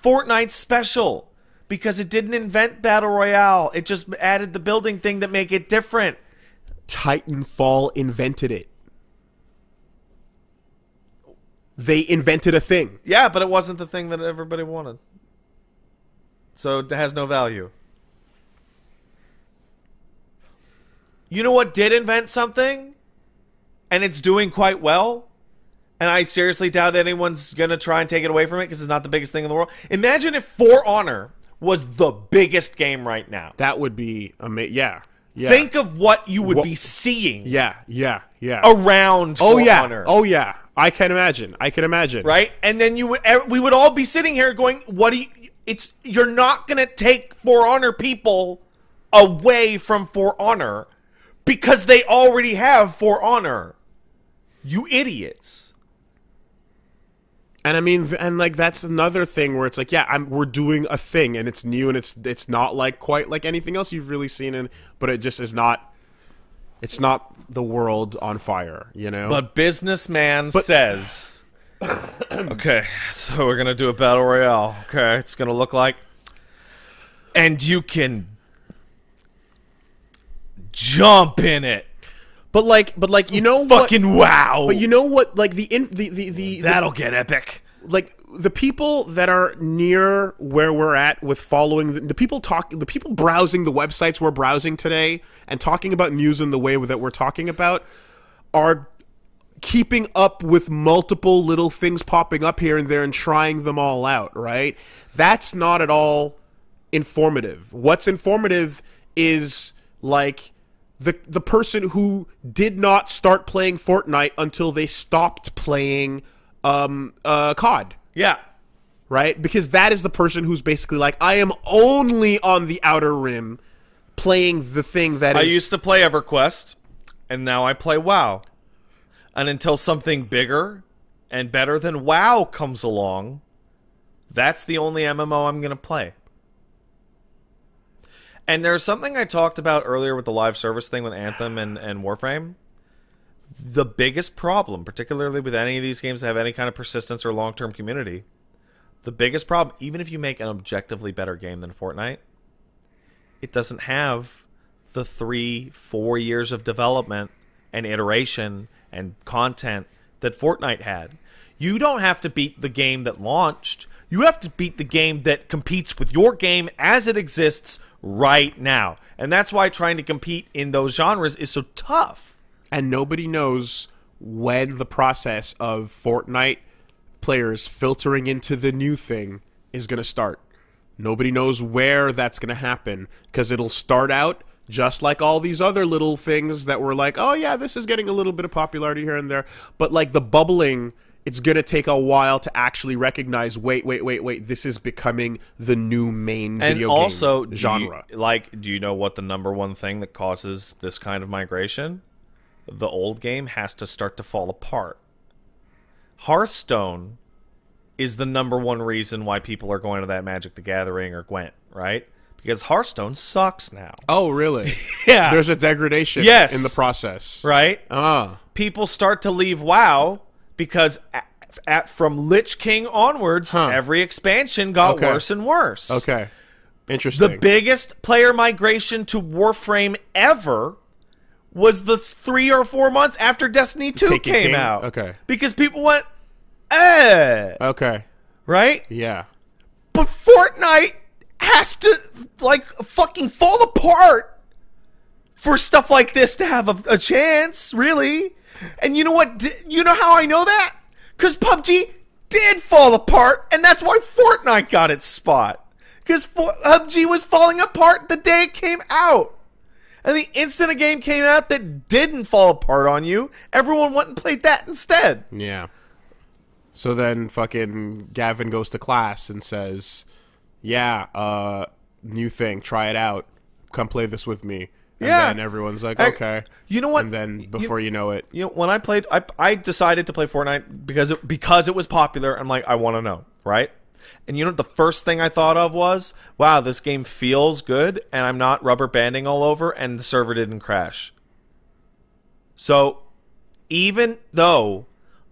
Fortnite's special because it didn't invent Battle Royale. It just added the building thing that make it different. Titanfall invented it. They invented a thing. Yeah, but it wasn't the thing that everybody wanted. So it has no value. You know what did invent something? And it's doing quite well? And I seriously doubt anyone's going to try and take it away from it because it's not the biggest thing in the world. Imagine if For Honor was the biggest game right now. That would be amazing. Yeah. Think of what you would be seeing Yeah. around For Honor. Oh, yeah. I can imagine. Right? And then we would all be sitting here going, you're not going to take For Honor people away from For Honor because they already have For Honor. You idiots. And I mean, and like that's another thing where it's like, we're doing a thing and it's new and it's not like quite like anything else you've really seen, but it just is not. It's not the world on fire, you know. But businessman says, okay, so we're gonna do a battle royale. Okay, it's gonna look like, and you can jump in it. But like, you know, fucking wow. But you know what? Like that'll get epic. Like the people that are near where we're at with following the people browsing the websites we're browsing today and talking about news in the way that we're talking about are keeping up with multiple little things popping up here and there and trying them all out. Right? That's not at all informative. What's informative is like. The person who did not start playing Fortnite until they stopped playing COD. Yeah. Right? Because that is the person who's basically like, I am only on the outer rim playing the thing that I used to play EverQuest, and now I play WoW. And until something bigger and better than WoW comes along, that's the only MMO I'm going to play. And there's something I talked about earlier with the live service thing with Anthem and Warframe. The biggest problem, particularly with any of these games that have any kind of persistence or long-term community, the biggest problem, even if you make an objectively better game than Fortnite, it doesn't have the 3-4 years of development and iteration and content that Fortnite had. You don't have to beat the game that launched. You have to beat the game that competes with your game as it exists right now. And that's why trying to compete in those genres is so tough. And nobody knows when the process of Fortnite players filtering into the new thing is going to start. Nobody knows where that's going to happen because it'll start out just like all these other little things that were like, oh yeah, this is getting a little bit of popularity here and there. But like the bubbling, it's going to take a while to actually recognize, wait, this is becoming the new main video game genre. Do you know what the number one thing that causes this kind of migration? The old game has to start to fall apart. Hearthstone is the number one reason why people are going to that Magic the Gathering or Gwent, right? Because Hearthstone sucks now. Oh, really? Yeah. There's a degradation Yes. in the process. Right? Ah. People start to leave WoW because from Lich King onwards, every expansion got worse and worse. Okay. Interesting. The biggest player migration to Warframe ever was the 3 or 4 months after Destiny 2 came out. Okay. Because people went, Okay. right? Yeah. But Fortnite has to, like, fucking fall apart for stuff like this to have a chance, really. And you know what? You know how I know that? Because PUBG did fall apart, and that's why Fortnite got its spot. Because PUBG was falling apart the day it came out. And the instant a game came out that didn't fall apart on you, everyone went and played that instead. Yeah. So then fucking Gavin goes to class and says, yeah, new thing, try it out. Come play this with me. And then everyone's like, okay. You know what? And then before you know it. You know, when I played, I decided to play Fortnite because it was popular. I'm like, I want to know, right? And you know what the first thing I thought of was, wow, this game feels good, and I'm not rubber banding all over, and the server didn't crash. So, even though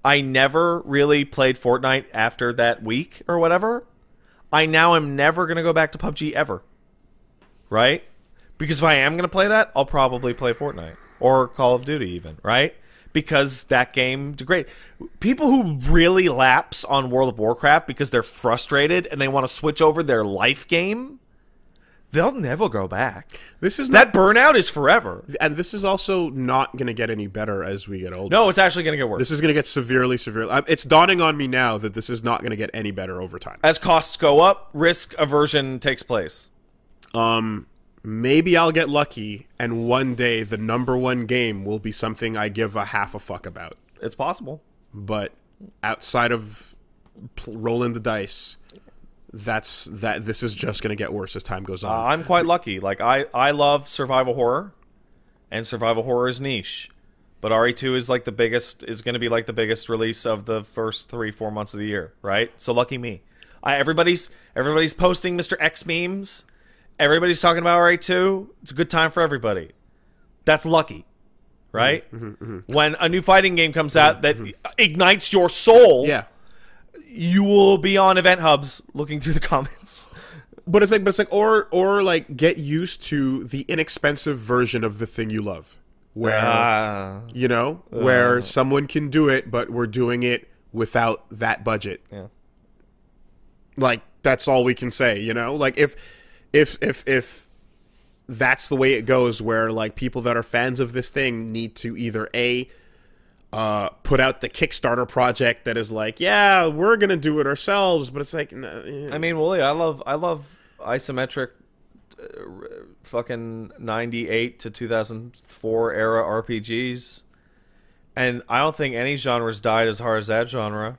I never really played Fortnite after that week or whatever, I now am never going to go back to PUBG ever. Right? Because if I am going to play that, I'll probably play Fortnite. Or Call of Duty even, right? Because that game degraded. People who really lapse on World of Warcraft because they're frustrated and they want to switch over their life game, they'll never go back. That burnout is forever. And this is also not going to get any better as we get older. No, it's actually going to get worse. This is going to get severely. It's dawning on me now that this is not going to get any better over time. As costs go up, risk aversion takes place. Maybe I'll get lucky, and one day the number 1 game will be something I give a half a fuck about. It's possible. But outside of rolling the dice, this is just going to get worse as time goes on. I'm quite lucky. Like I love survival horror, and survival horror is niche. But RE2 is like going to be like the biggest release of the first 3-4 months of the year, right? So lucky me. Everybody's posting Mr. X memes. Everybody's talking about RE2. It's a good time for everybody. That's lucky, right? When a new fighting game comes out that ignites your soul, you will be on event hubs looking through the comments. But it's like, or like get used to the inexpensive version of the thing you love, where where someone can do it, but we're doing it without that budget. Yeah, like that's all we can say. Like if that's the way it goes, where like people that are fans of this thing need to either put out the Kickstarter project that is like, yeah, we're gonna do it ourselves, but it's like, I mean, Woolie, I love isometric, fucking 98 to 2004 era RPGs, and I don't think any genre's died as hard as that genre,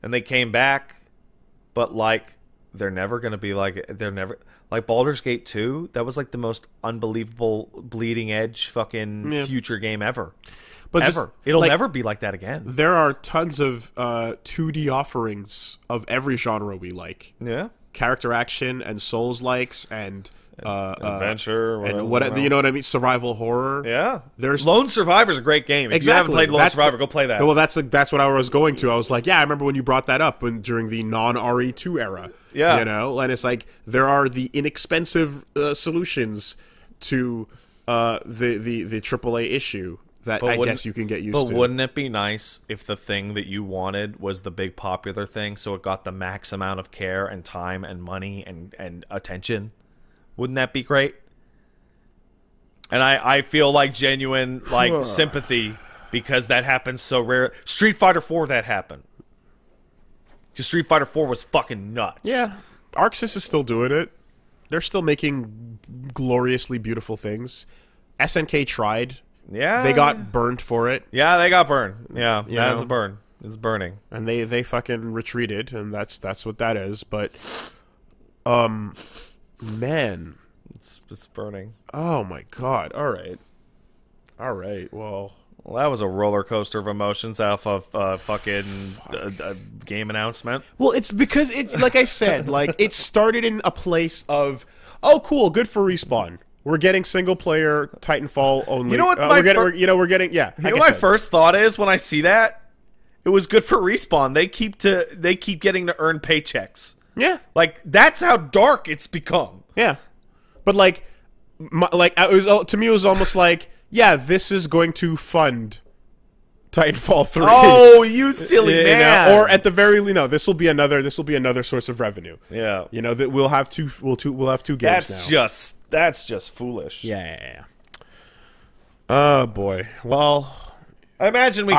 and they came back, but like they're never gonna be like Baldur's Gate 2. That was like the most unbelievable bleeding edge fucking future game ever. But ever. It'll never be like that again. There are tons of 2D offerings of every genre we like. Yeah. Character action and Souls likes and adventure and what you know what I mean? Survival horror. Yeah. There's Lone Survivor's a great game. If you haven't played Lone Survivor, go play that. Well, that's what I was going to. I was like, yeah, I remember when you brought that up during the non-RE2 era. Yeah. And it's like there are the inexpensive solutions to the AAA issue that I guess you can get used to. But wouldn't it be nice if the thing that you wanted was the big popular thing, so it got the max amount of care and time and money and attention? Wouldn't that be great? And I feel like genuine sympathy because that happens so rare. Street Fighter 4, that happened. Because Street Fighter 4 was fucking nuts. Yeah. ArcSys is still doing it. They're still making gloriously beautiful things. SNK tried. Yeah. They got burned for it. Yeah, they got burned. Yeah, that's a burn. It's burning. And they fucking retreated, and that's what that is. But, man. It's burning. Oh, my God. All right. Well. Well, that was a roller coaster of emotions off of fucking game announcement. Well, it's because it's like I said, like it started in a place of, oh, cool, good for Respawn. We're getting single player Titanfall only. You know what? We're getting. Yeah. You know what my first thought is when I see that? It was good for Respawn. They keep getting to earn paychecks. Yeah. Like that's how dark it's become. Yeah. But like, to me, it was almost like, yeah, this is going to fund Titanfall 3. Oh, you silly man! Or at the very least, no, this will be another source of revenue. Yeah, that we'll have two games now. That's just foolish. Yeah. Oh boy. Well, I imagine we.